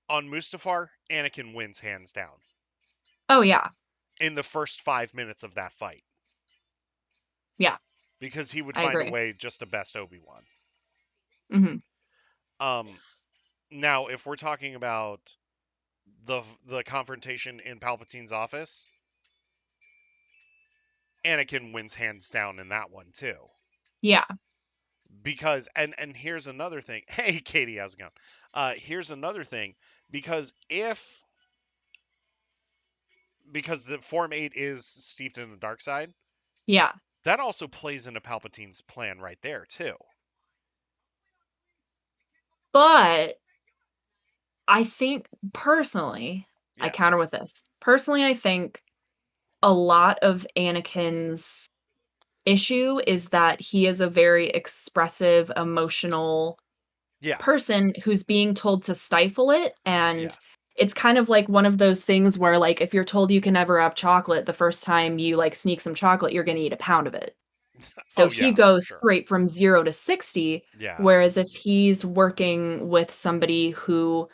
On Mustafar, Anakin wins hands down Oh yeah. in the first 5 minutes of that fight Yeah. because he would I find a agree. way just to best Obi-Wan. Hmm. Um, Now, if we're talking about the confrontation in Palpatine's office, Anakin wins hands down in that one too. Yeah. Because and here's another thing. Hey, Katie, how's it going? Here's another thing. Because because the Form 8 is steeped in the dark side, Yeah. that also plays into Palpatine's plan right there too. But I think personally, I Yeah, counter with this. Personally, I think a lot of Anakin's issue is that he is a very expressive, emotional yeah, person who's being told to stifle it, yeah. and it's kind of like one of those things where, like, if you're told you can never have chocolate, the first time you, like, sneak some chocolate, you're gonna eat a pound of it. So Oh he yeah, for goes sure. straight from 0 to 60, Yeah, whereas if he's working with somebody who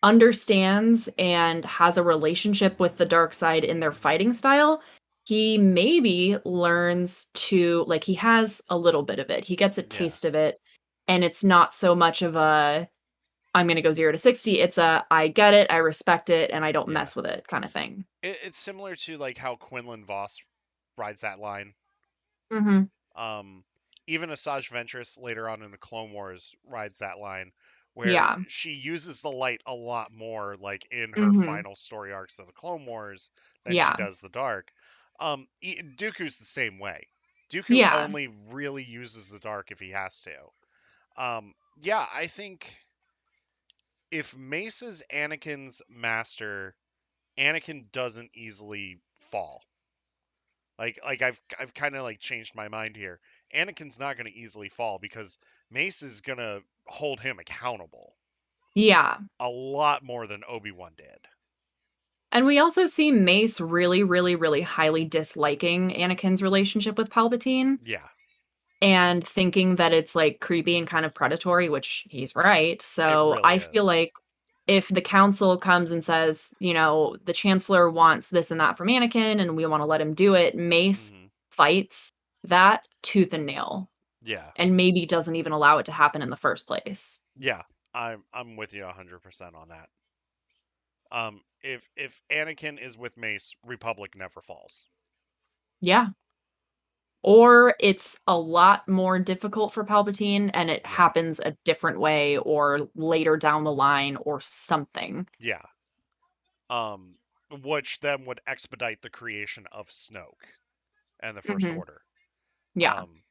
understands and has a relationship with the dark side in their fighting style, he maybe learns to like, he has a little bit of it. He gets a yeah, taste of it, and it's not so much of a, "I'm gonna go 0 to 60," it's a, "I get it, I respect it, and I don't yeah. mess with it," kinda thing. It's similar to like how Quinlan Voss rides that line. Mhm. Um, Even Asajj Ventress later on in the Clone Wars rides that line, where Yeah. she uses the light a lot more, like in her Mhm. final story arcs of the Clone Wars, than she Yeah. does the dark. Dooku's the same way. Dooku Yeah. only really uses the dark if he has to. Yeah, I think if Mace is Anakin's master, Anakin doesn't easily fall. I've kind of like changed my mind here. Anakin's not going to easily fall because Mace is going to hold him accountable Yeah. a lot more than Obi-Wan did. And we also see Mace really, really, really highly disliking Anakin's relationship with Palpatine Yeah, and thinking that it's, like, creepy and kind of predatory, which he's right. it So really I feel is. like if the council comes and says, "The chancellor wants this and that from Anakin, and we wanna let him do it," Mace Hmm. fights that tooth and nail Yeah, and maybe doesn't even allow it to happen in the first place. yeah, I'm with you 100% on that. If Anakin is with Mace, Republic never falls. Yeah. Or it's a lot more difficult for Palpatine, and it Yeah, happens a different way or later down the line or something. yeah. Um, which then would expedite the creation of Snoke and the First Mhm. Order. Yeah. Um,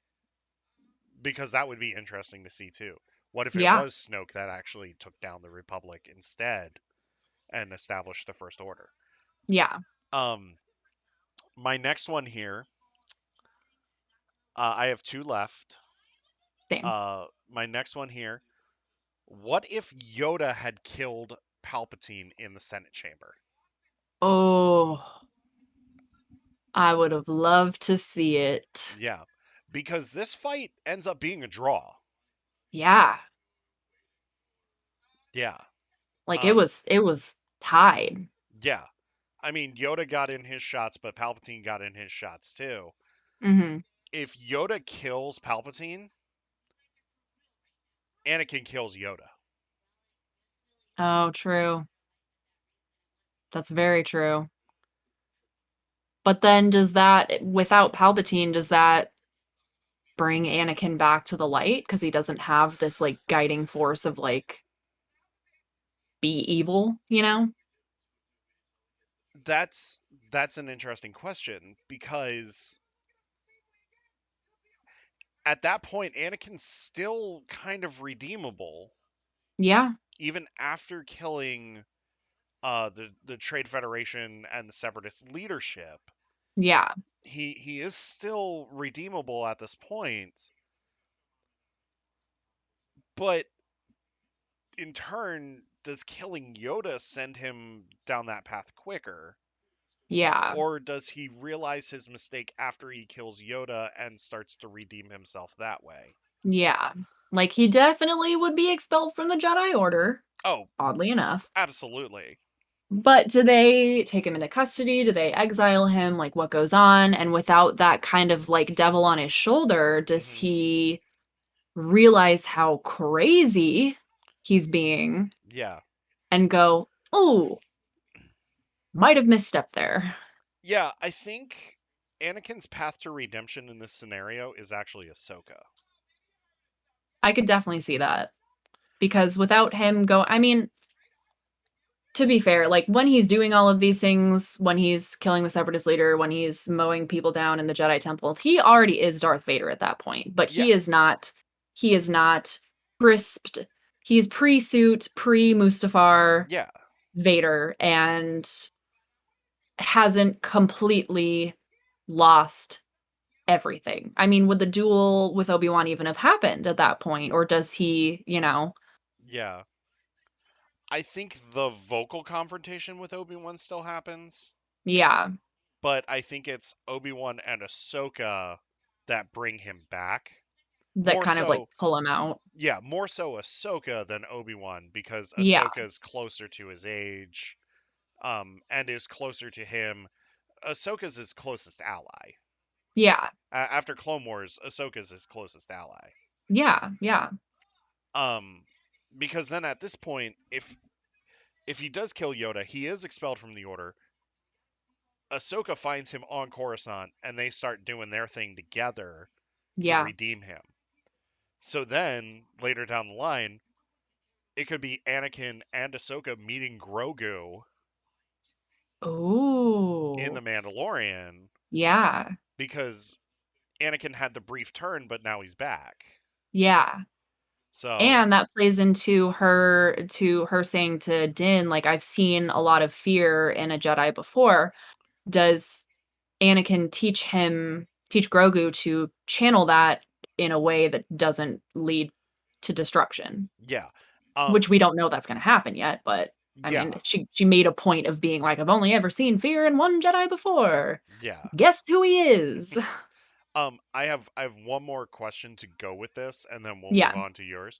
because that would be interesting to see too. What if it Yeah. was Snoke that actually took down the Republic instead and established the First Order? Yeah. Um, my next one here, I have two left. Same. My next one here, what if Yoda had killed Palpatine in the Senate chamber? Oh, I would have loved to see it. Yeah, because this fight ends up being a draw. Yeah. Yeah, Like, it um, was it was tied. yeah. I mean, Yoda got in his shots, but Palpatine got in his shots too. Mhm. If Yoda kills Palpatine, Anakin kills Yoda. Oh, true. That's very true. But then does that without Palpatine, does that bring Anakin back to the light? Because he doesn't have this, like, guiding force of, like, be evil, you know? That's that's an interesting question because at that point Anakin's still kind of redeemable Yeah. even after killing the Trade Federation and the Separatist leadership. Yeah. He is still redeemable at this point, but in turn does killing Yoda send him down that path quicker? Yeah. Or does he realize his mistake after he kills Yoda and starts to redeem himself that way? Yeah. Like, he definitely would be expelled from the Jedi Order, Oh, oddly enough. absolutely. But do they take him into custody? Do they exile him? Like, what goes on? And without that kind of, like, devil on his shoulder, does Hmm. he realize how crazy he's being Yeah. and go, "Ooh, might have misstepped there." Yeah, I think Anakin's path to redemption in this scenario is actually Ahsoka. I could definitely see that. Because without him I mean, to be fair, like, when he's doing all of these things, when he's killing the Separatist leader, when he's mowing people down in the Jedi Temple, he already is Darth Vader at that point, but Yeah. he is not crisped. He's pre-suit, pre-Mustafar Yeah. Vader, and hasn't completely lost everything. I mean, would the duel with Obi-Wan even have happened at that point, or does he? Yeah. I think the vocal confrontation with Obi-Wan still happens, Yeah, but I think it's Obi-Wan and Ahsoka that bring him back. that More kind of, like, so, pull him out. yeah, more so Ahsoka than Obi-Wan because Yeah, Ahsoka's closer to his age, and is closer to him. Ahsoka's his closest ally. yeah, After Clone Wars, Ahsoka's his closest ally. yeah, yeah. Um, because then at this point, if he does kill Yoda, he is expelled from the Order. Ahsoka finds him on Coruscant, and they start doing their thing together to Yeah. redeem him. So then later down the line, it could be Anakin and Ahsoka meeting Grogu in the Ooh. Mandalorian Yeah. because Anakin had the brief turn, but now he's back. Yeah. So And that plays into her saying to Din, like, "I've seen a lot of fear in a Jedi before." Does Anakin teach Grogu to channel that in a way that doesn't lead to destruction? yeah, Which we don't know that's gonna happen yet, but, I mean, yeah, she made a point of being like, "I've only ever seen fear in one Jedi before. yeah. Guess who he is?" I have one more question to go with this, and then we'll Yeah. move on to yours.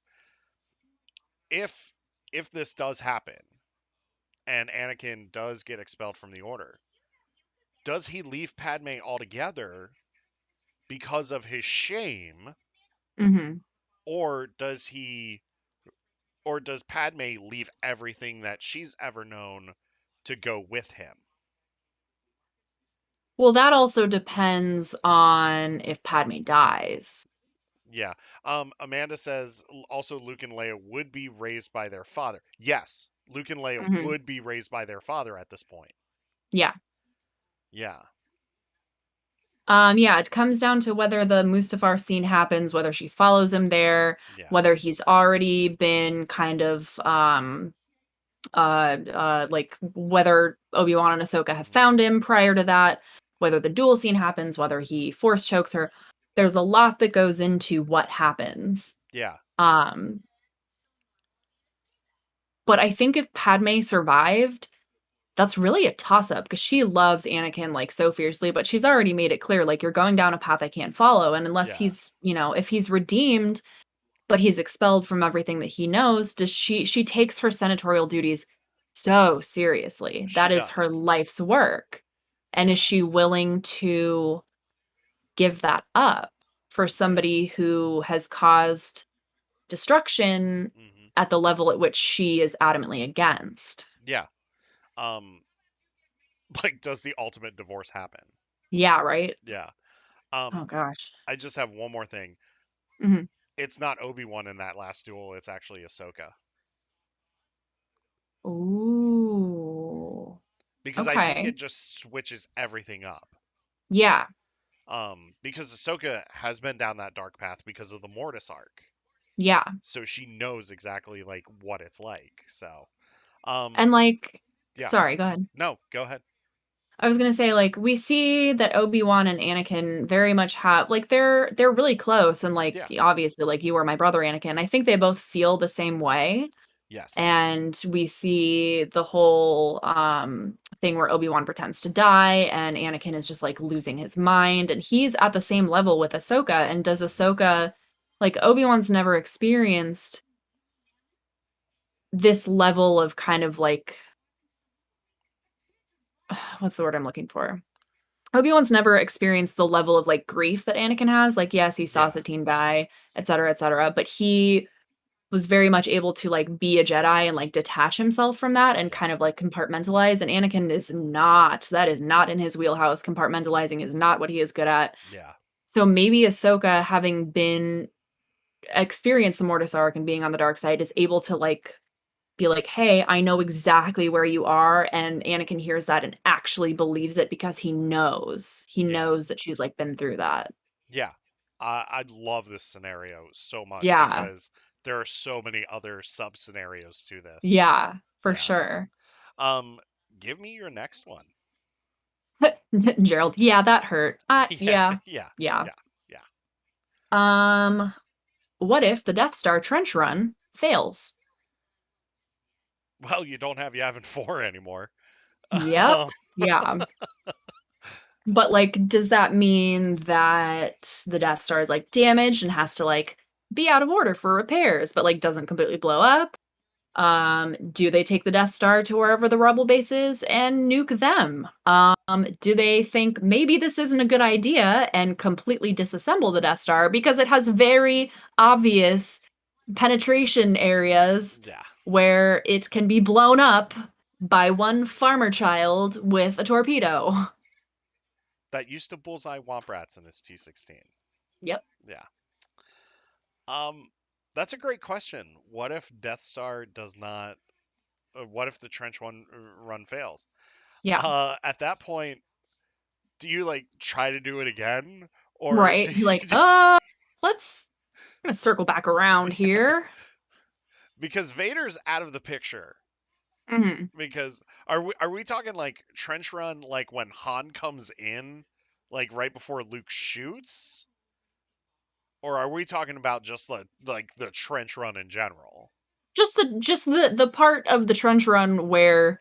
If if this does happen and Anakin does get expelled from the Order, does he leave Padme altogether because of his shame, Mhm. or does Padme leave everything that she's ever known to go with him? Well, that also depends on if Padme dies. Yeah. Amanda says also Luke and Leia would be raised by their father. Yes, Luke and Leia Mhm. would be raised by their father at this point. Yeah. Yeah. Yeah, it comes down to whether the Mustafar scene happens, whether she follows him there, Yeah. whether he's already been kind of, like, whether Obi-Wan and Ahsoka have Hmm. found him prior to that, whether the duel scene happens, whether he force chokes her. There's a lot that goes into what happens. Yeah. Um, but I think if Padme survived, that's really a toss-up because she loves Anakin, like, so fiercely, but she's already made it clear, like, "You're going down a path I can't follow," and unless Yeah. if he's redeemed, but he's expelled from everything that he knows, does she takes her senatorial duties so seriously. She That is her does. life's work, and is Yeah. she willing to give that up for somebody who has caused destruction Hmm. at the level at which she is adamantly against? Yeah. Um, like, does the ultimate divorce happen? Yeah, right? Yeah. Oh gosh. I just have one more thing. Mhm. It's not Obi-Wan in that last duel, it's actually Ahsoka. Ooh. Because I think Okay. it just switches everything up. Yeah. Because Ahsoka has been down that dark path because of the Mortis arc. Yeah. So she knows exactly like what it's like. So, um, And, like yeah. sorry, go ahead. No, go ahead. I was gonna say, like, we see that Obi-Wan and Anakin very much have like, they're really close and, like, Yeah. obviously, like, "You are my brother, Anakin." I think they both feel the same way, Yes. And we see the whole thing where Obi-Wan pretends to die and Anakin is just like losing his mind, and he's at the same level with Ahsoka. And does Ahsoka, like, Obi-Wan's never experienced this level of kind of like, what's the word I'm looking for? Obi-Wan's never experienced the level of like grief that Anakin has. Like, yes, he saw Yeah. Satine die, et cetera, but he was very much able to like be a Jedi and like detach himself from that and Yeah. kind of like compartmentalize. And Anakin is not, that is not in his wheelhouse. Compartmentalizing is not what he is good at. Yeah. So maybe Ahsoka, having been experienced the Mortis arc and being on the dark side, is able to like be like, hey, I know exactly where you are. And Anakin hears that and actually believes it because he knows. He Yeah. knows that she's like been through that. Yeah. I love this scenario so much Yeah. because there are so many other sub scenarios to this. Yeah, for Yeah. sure. Um, Give me your next one. Gerald, yeah, that hurt. Yeah. Yeah. Yeah. Yeah. Yeah. Yeah. Um, what if the Death Star trench run fails? Well, you don't have Yavin 4 anymore. Yep. Yeah. But like, does that mean that the Death Star is like damaged and has to like be out of order for repairs, but like doesn't completely blow up? Do they take the Death Star to wherever the rebel base is and nuke them? Do they think maybe this isn't a good idea and completely disassemble the Death Star because it has very obvious penetration areas Yeah. where it can be blown up by one farmer child with a torpedo? That used to bullseye Womp Rats in his T16. Yep. Yeah. Um, that's a great question. What if Death Star does not? What if the trench one run fails? Yeah. At that point, do you like try to do it again, or Right. do You're like, you, let's I'm gonna circle back around here. because Vader's out of the picture? Mhm. Because are we talking like trench run like when Han comes in, like right before Luke shoots, or are we talking about just like the trench run in general? Just the part of the trench run where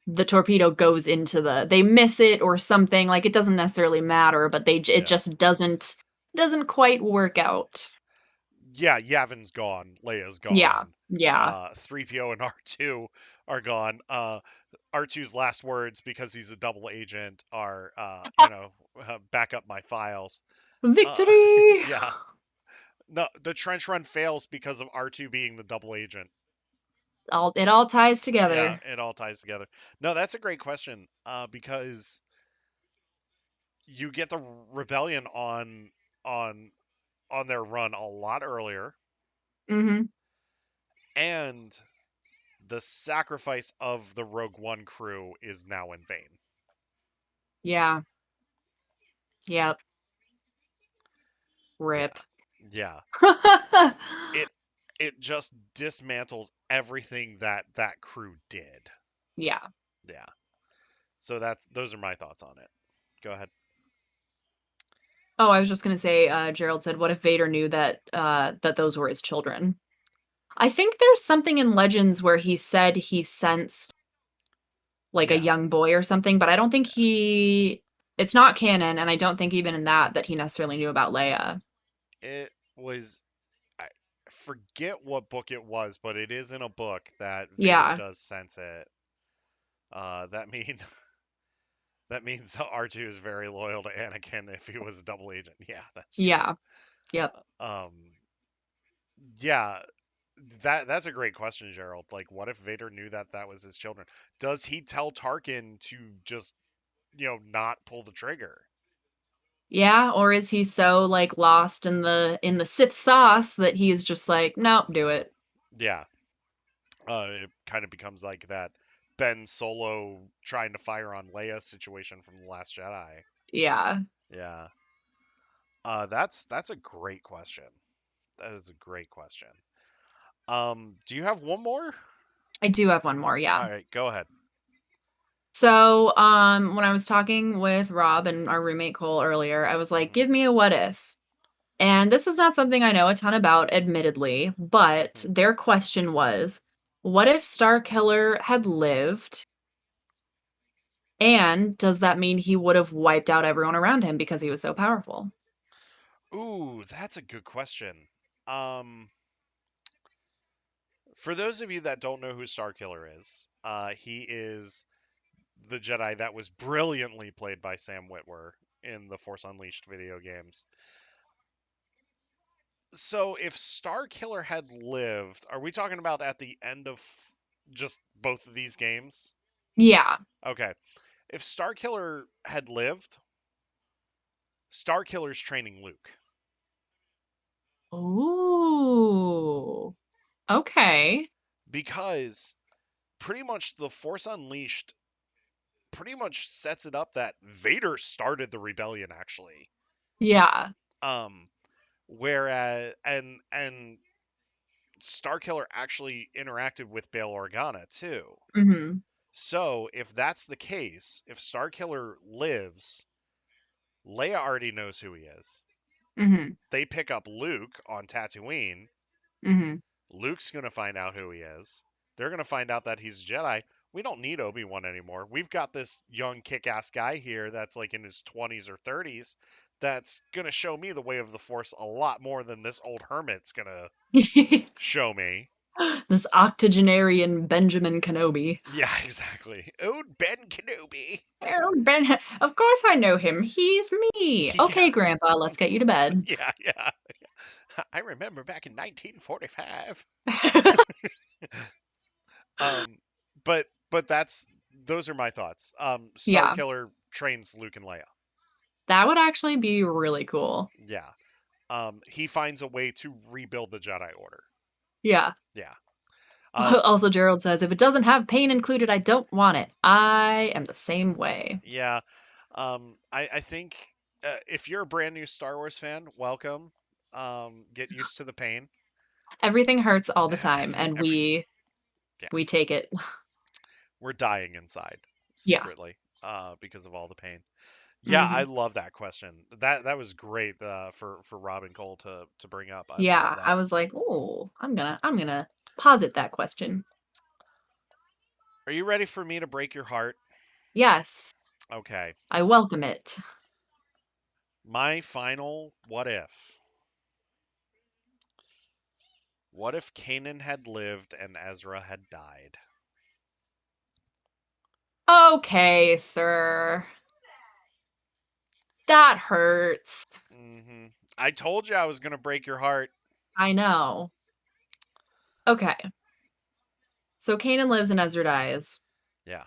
the torpedo goes into they miss it or something, like it doesn't necessarily matter, but it Yeah. just doesn't quite work out. Yeah, Yavin's gone, Leia's Yeah. gone, Yeah. 3PO and R2 are gone. R2's last words, because he's a double agent, are back up my files. Uh, Victory. yeah. No, the trench run fails because of R2 being the double agent. It all ties Yeah, together. it all ties together. No, that's a great question. Because you get the rebellion on on their run a lot earlier, Mhm. and the sacrifice of the Rogue One crew is now in vain. Yeah. Yep. Yeah, Rip. yeah. It it just dismantles everything that that crew did. Yeah. Yeah. So those are my thoughts on it. Go ahead. Oh, I was just gonna say, Gerald said, what if Vader knew that those were his children? I think there's something in Legends where he said he sensed like a Yeah. young boy or something, but I don't think it's not canon, and I don't think even in that he necessarily knew about Leia. It was, I forget what book it was, but it is in a book that Vader Yeah. does sense it. That mean that means R2 is very loyal to Anakin if he was a double agent. Yeah, that's true. Yeah. Yep. Um, yeah, that's a great question, Gerald. Like, what if Vader knew that that was his children? Does he tell Tarkin to just, not pull the trigger? Yeah, or is he so like lost in the Sith sauce that he's just like, nope, do it. Yeah, it kind of becomes like that Ben Solo trying to fire on Leia situation from the Last Jedi. Yeah. Yeah, that's a great question. That is a great question. Do you have one more? I do have one more, yeah. All right, go ahead. So, when I was talking with Rob and our roommate Cole earlier, I was like, Hmm. give me a what if. And this is not something I know a ton about, admittedly, but Hmm. their question was, What if Starkiller had lived? And does that mean he would have wiped out everyone around him because he was so powerful? Ooh, that's a good question. Um, for those of you that don't know who Starkiller is, he is the Jedi that was brilliantly played by Sam Witwer in the Force Unleashed video games. So if Starkiller had lived, are we talking about at the end of just both of these games? Yeah. Okay. If Starkiller had lived, Starkiller's training Luke Ooh. Okay. because pretty much the Force Unleashed pretty much sets it up that Vader started the rebellion actually. Yeah. Um whereas and Starkiller actually interacted with Bail Organa too. Mhm. So if that's the case, if Starkiller lives, Leia already knows who he is. Mhm. They pick up Luke on Tatooine. Mhm. Luke's gonna find out who he is. They're gonna find out that he's a Jedi. We don't need Obi-Wan anymore. We've got this young kick-ass guy here that's like in his 20s or 30s that's gonna show me the way of the Force a lot more than this old hermit's gonna show me. This octogenarian Benjamin Kenobi. Yeah, exactly. Oh, Ben Kenobi. Oh, Ben, of course I know him. He's me. Yeah, Okay, Grandpa, let's get you to bed. yeah. I remember back in 1945. Um, but that's those are my thoughts. Yeah, Starkiller trains Luke and Leia. that would actually be really cool. Yeah. He finds a way to rebuild the Jedi Order. Yeah. Yeah. Uh, Also, Gerald says, if it doesn't have pain included, I don't want it. I am the same way. yeah. I think if you're a brand new Star Wars fan, welcome. Get used to the pain. Everything hurts all the time, and Every yeah, we take it. we're dying inside Yeah. secretly because of all the pain. Yeah, I Hmm. love that question. That was great for Robin Cole to bring up. I love Yeah. I that. was like, oh, I'm gonna posit that question. Are you ready for me to break your heart? Yes, Okay. I welcome it. My final what if. What if Kanan had lived and Ezra had died? Okay, sir. That hurts. I told you I was going to break your heart. I know. Okay. So Kanan lives and Ezra dies. Yeah.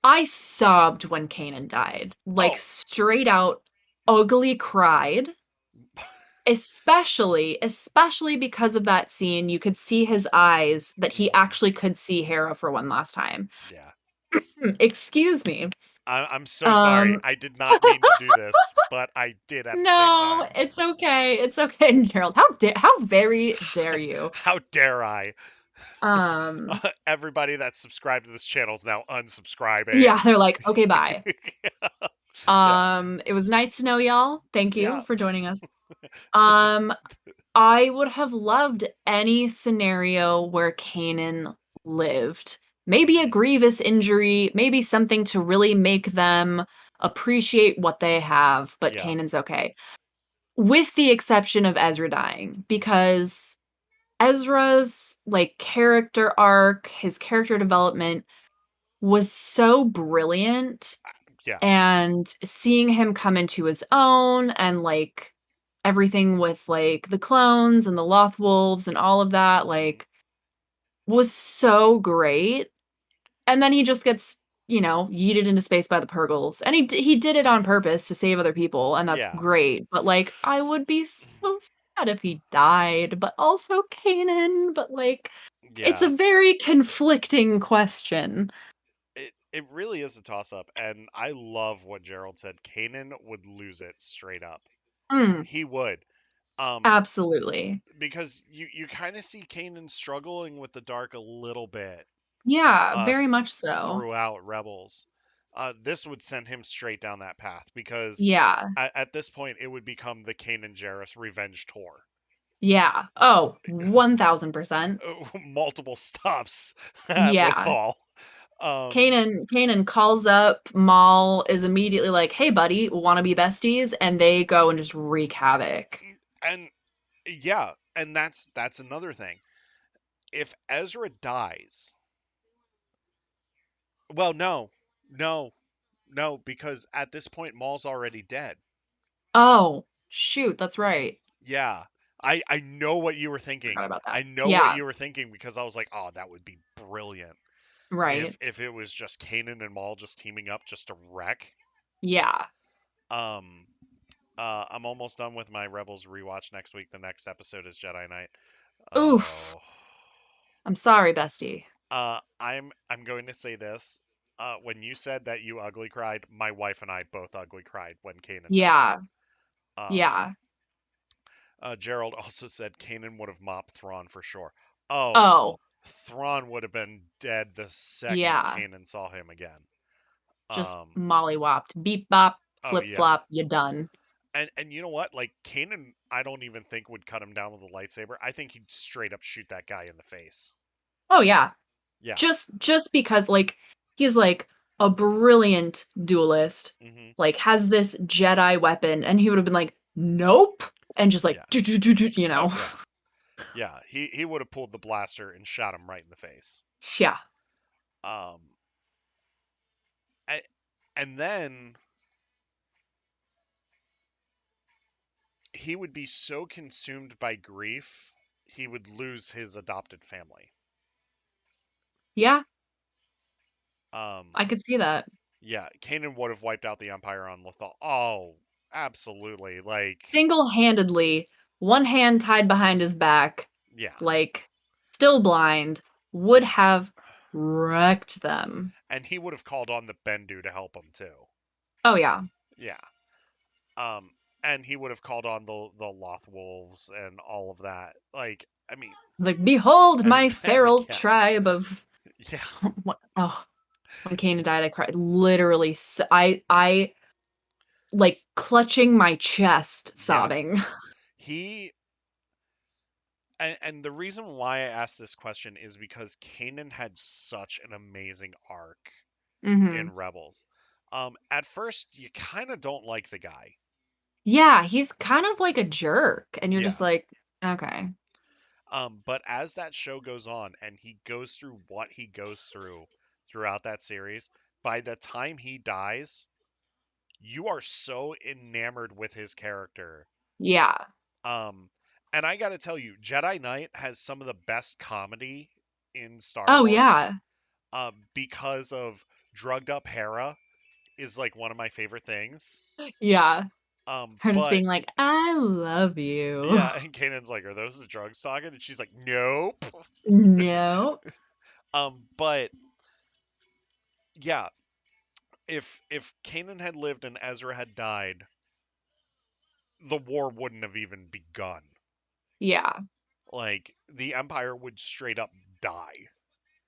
I sobbed when Kanan died. Like Oh. straight out ugly cried. Especially because of that scene, you could see his eyes that he hmm actually could see Hera for one last time. Yeah. Excuse me. I'm so sorry. Um I did not mean to do this, but I did at the same no, time. it's okay. It's okay, Gerald. How very dare you? How dare I? Um Everybody that's subscribed to this channel is now yeah, unsubscribing. they're like, "Okay, bye." Yeah. It was nice to know y'all. Thank you Yeah. for joining us. Um I would have loved any scenario where Kanan lived. Maybe a hmm grievous injury, maybe something to really make them appreciate what they have, but Yeah. Kanan's okay. With the exception of Ezra dying, because Ezra's like character arc, his character development was so brilliant, Yeah. and seeing him come into his own and like everything with like the clones and the Loth wolves and all of that hmm like was so great. And then he just gets, yeeted into space by the Purgles. And he did it on purpose to save other people, and that's Yeah. great. But like I would be so sad if he died, but also Kanan, but like it's a Yeah. very conflicting question. It really is a toss up, and I love what Gerald said. Kanan would lose it straight up. Mm, He would. Um, absolutely. because you kind of see Kanan struggling with the dark a little bit Yeah, uh very th- much so. throughout Rebels. This would send him straight down that path because Yeah. at this point it would become the Kanan Jarrus revenge tour. Yeah. Oh, 1000%. multiple stops at Yeah. Lothal. Um, Kanan calls up Maul, is immediately like, "Hey buddy, wanna be besties?" And they go and just wreak havoc. and yeah, and that's another thing. If Ezra dies, well, no, no, because at this point Maul's already dead. Oh, shoot, that's right. Yeah. I know what you were thinking. Forgot about that. I know what Yeah, you were thinking because I was like, oh, that would be brilliant right. if it was just Kanan and Maul just teaming up just to wreck. Yeah. Um, I'm almost done with my Rebels rewatch next week. The next episode is Jedi Knight. Oof. Oh, I'm sorry, bestie. I'm going to say this. When you said that you ugly cried, my wife and I both ugly cried when Kanan died. Yeah. Yeah. Gerald also said Kanan would have mopped Thrawn for sure. Oh, Oh, Thrawn would have been dead the second yeah. Kanan saw him again. Just Um, mollywopped. Beep bop, oh flip yeah, flop, you done. and you know what? Like Kanan, I don't even think would cut him down with a lightsaber. I think he'd straight up shoot that guy in the face. Oh yeah. Yeah. Just because like he's like a brilliant duelist, Hmm. like has this Jedi weapon, and he would have been like, nope, and just like Yeah. you Oh know. yeah. Yeah. He would have pulled the blaster and shot him right in the face. Yeah. Um, I, and then he would be so consumed by grief, he would lose his adopted family. Yeah, Um, I could see that. yeah, Kanan would have wiped out the Empire on Lothal. Oh, absolutely. Like, Single-handedly, one hand tied behind his back, yeah, like still blind, would yeah. have wrecked them. And he would have called on the Bendu to help him too. Oh yeah. Yeah. Um, and he would have called on the Loth Wolves and all of that. Like, I mean, Like, behold my and the feral cats. tribe of Yeah, what oh, when Kanan died, I cried. Literally, I like clutching my chest, yeah. sobbing. He and the reason why I asked this question is because Kanan had such an amazing arc Hmm. in Rebels. At first, you kind of don't like the guy. Yeah, he's kind of like a jerk, and you're just Yeah. like, okay, But as that show goes on and he goes through what he goes through throughout that series, by the time he dies, you are so enamored with his character. yeah. Um, and I got to tell you, Jedi Knight has some of the best comedy in Star Oh Wars. yeah, Because of drugged up Hera is like one of my favorite things. yeah. Her just But being like, I love you. yeah, and Kanan's like, "Are those the drugs talking?" And she's like, "Nope." No. But yeah, if Kanan had lived and Ezra had died, the war wouldn't have even begun. Yeah. Like the Empire would straight up die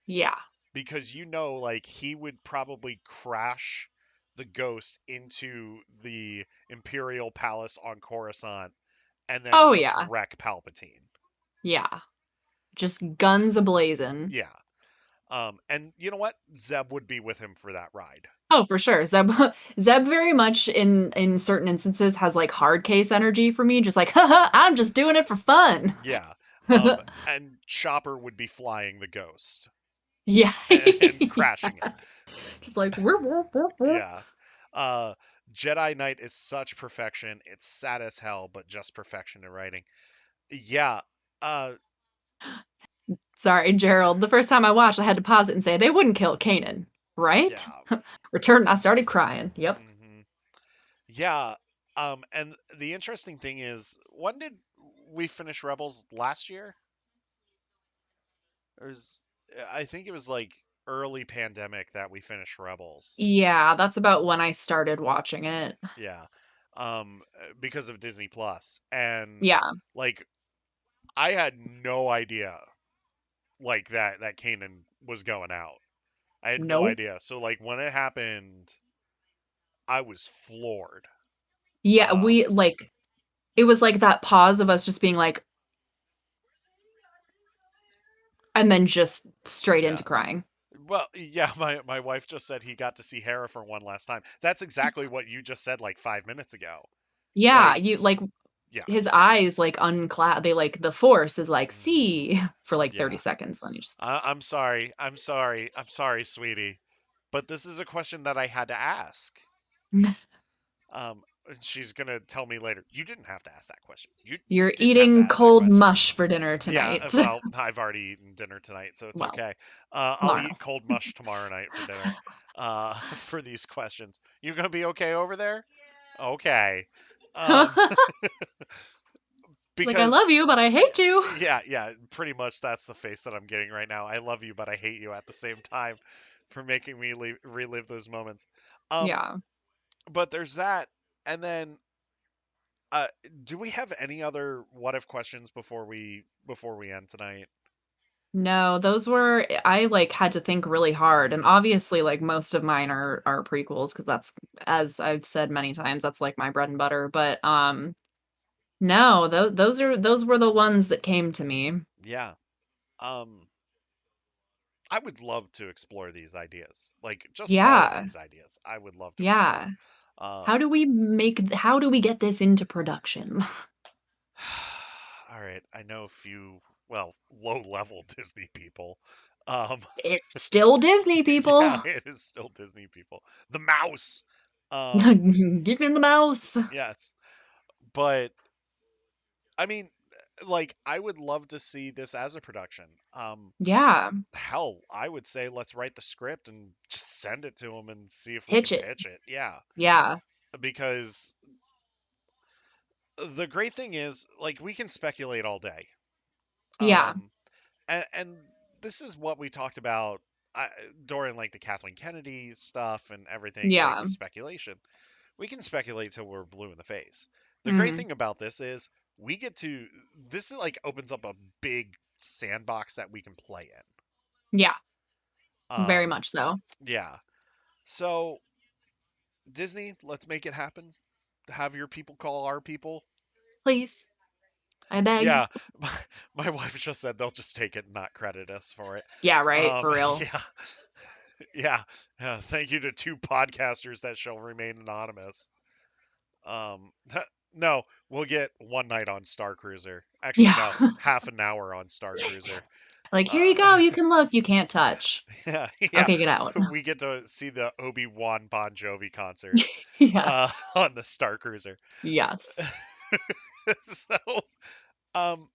Yeah. because like he would probably crash the Ghost into the Imperial Palace on Coruscant and then Oh just yeah. wreck Palpatine. Yeah. Just guns ablazing. Yeah. And you know what? Zeb would be with him for that ride. Oh, for sure. Zeb Zeb very much in certain instances has like hard case energy for me, just like, haha, I'm just doing it for fun. Yeah. And Chopper would be flying the Ghost Yeah. and crashing it. Yes. Just like "Whoop, whoop, whoop, whoop." Yeah. Uh, Jedi Knight is such perfection. It's sad as hell, but just perfection in writing. Yeah. Uh, Sorry, Gerald. The first time I watched, I had to pause it and say they wouldn't kill Kanan, right? yeah. Return. I started crying. Yep. Hmm. Yeah. And the interesting thing is, when did we finish Rebels last year? Or is, I think it was like early pandemic that we finished Rebels. Yeah, that's about when I started watching it. Yeah. Because of Disney Plus. And Yeah. like I had no idea like that Kanan was going out. I had no Nope. idea. So like when it happened, I was floored. Yeah, Um we like it was like that pause of us just being like, And then just straight Yeah. into crying. Well, yeah, my wife just said he got to see Hera for one last time. That's exactly what you just said like 5 minutes ago. Yeah, Like, you like yeah. his eyes like uncloud. They like the force is like Mhm. see for like 30 Yeah. seconds. Then you just I'm sorry. I'm sorry. I'm sorry, sweetie. But this is a question that I had to ask. Um, she's gonna tell me later. You didn't have to ask that question. You you're didn't have to eating ask that cold question. mush for dinner Yeah. tonight. Well, I've already eaten dinner tonight, so it's Well, okay. I'll tomorrow. eat cold mush tomorrow night for dinner. For these questions, you gonna be okay over there? Okay. Um, It's like I because love you, but I hate you. yeah, pretty much that's the face that I'm getting right now. I love you, but I hate you at the same time for making me relive those moments. Um, Yeah. but there's that, and then uh, do we have any other what if questions before we end tonight? No, those were I like had to think really hard, and obviously like most of mine are prequels because that's, as I've said many times, that's like my bread and butter. But no, those were the ones that came to me. Yeah. Um, I would love to explore these ideas, like just all of Yeah. these ideas. I would love to explore. Yeah. Uh, How do we get this into production? all right, I know a few, well, low-level Disney people. Um, It's still Disney, yeah, people. it is still Disney people. The mouse. Give him the mouse. Yes, but I mean, like, I would love to see this as a production. Yeah. Hell, I would say let's write the script and just send it to them and see if we Pitch can it. pitch it. Yeah, Yeah. because the great thing is, like, we can speculate all day. Yeah. Um, and this is what we talked about uh, during like the Kathleen Kennedy stuff and everything, like Yeah. with speculation. We can speculate till we're blue in the face. The great Mhm. thing about this is we get to this is like opens up a big sandbox that we can play in. Yeah. Very Um, much so. yeah. So Disney, let's make it happen. Have your people call our people. Please. I beg. Yeah, my, my wife just said they'll just take it and not credit us for it. Yeah, right, for real. Yeah, yeah, yeah. Thank you to two podcasters that shall remain anonymous. Um, no, we'll get one night on Star Cruiser. Actually, Yeah. no, half an hour on Star Cruiser. Like, here you Uh, go, you can look, you can't touch. yeah, yeah. Okay, get out. We get to see the Obi-Wan Bon Jovi concert Yes. on the Star Cruiser. Yes. So, um,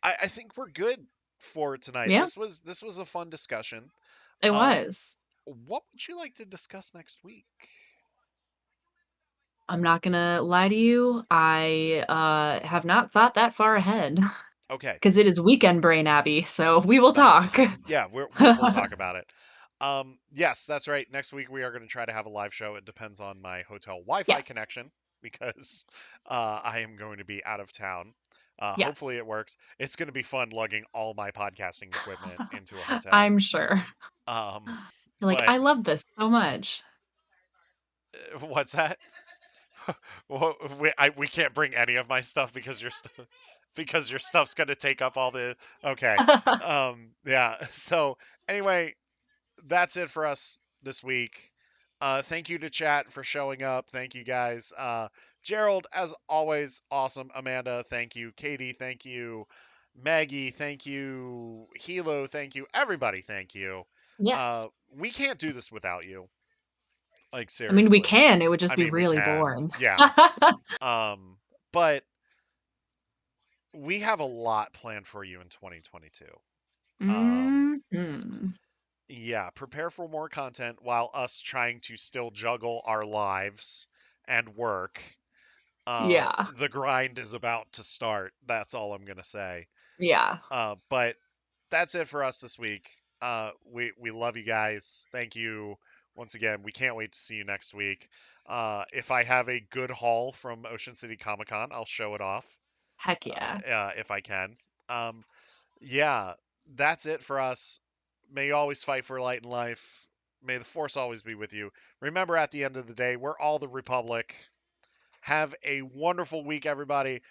I think we're good for tonight. Yeah, This was a fun discussion. it Um, was. what would you like to discuss next week? I'm not gonna lie to you, I, have not thought that far ahead Okay. because it is weekend brain, Abby, so we will talk. Yeah, we'll talk about it. Yes, that's right. Next week we are going to try to have a live show. It depends on my hotel Wi-Fi Yes. connection because I am going to be out of town. Hopefully Yes. it works. It's going to be fun lugging all my podcasting equipment into a hotel. I'm sure. Um, You're like, but "I love this so much." what's that? Well, we can't bring any of my stuff because because your stuff's going to take up all the. Okay. Yeah. So anyway, that's it for us this week. Thank you to chat for showing up. Thank you guys. Gerald, as always, awesome. Amanda, thank you. Katie, thank you. Maggie, thank you. Hilo, thank you. Everybody, thank you. Yes. We can't do this without you. Like I mean, we seriously. can, it would just I be mean, we really can. boring. Yeah. But we have a lot planned for you in 2022. Um, Mhm. Yeah, prepare for more content while us trying to still juggle our lives and work. Yeah. The grind is about to start. That's all I'm gonna say. Yeah. But that's it for us this week. We love you guys. Thank you once again. We can't wait to see you next week. If I have a good haul from Ocean City Comic Con, I'll show it off. Heck yeah. If I can. Um, yeah, that's it for us. May you always fight for light and life. May the force always be with you. Remember, at the end of the day, we're all the Republic. Have a wonderful week, everybody.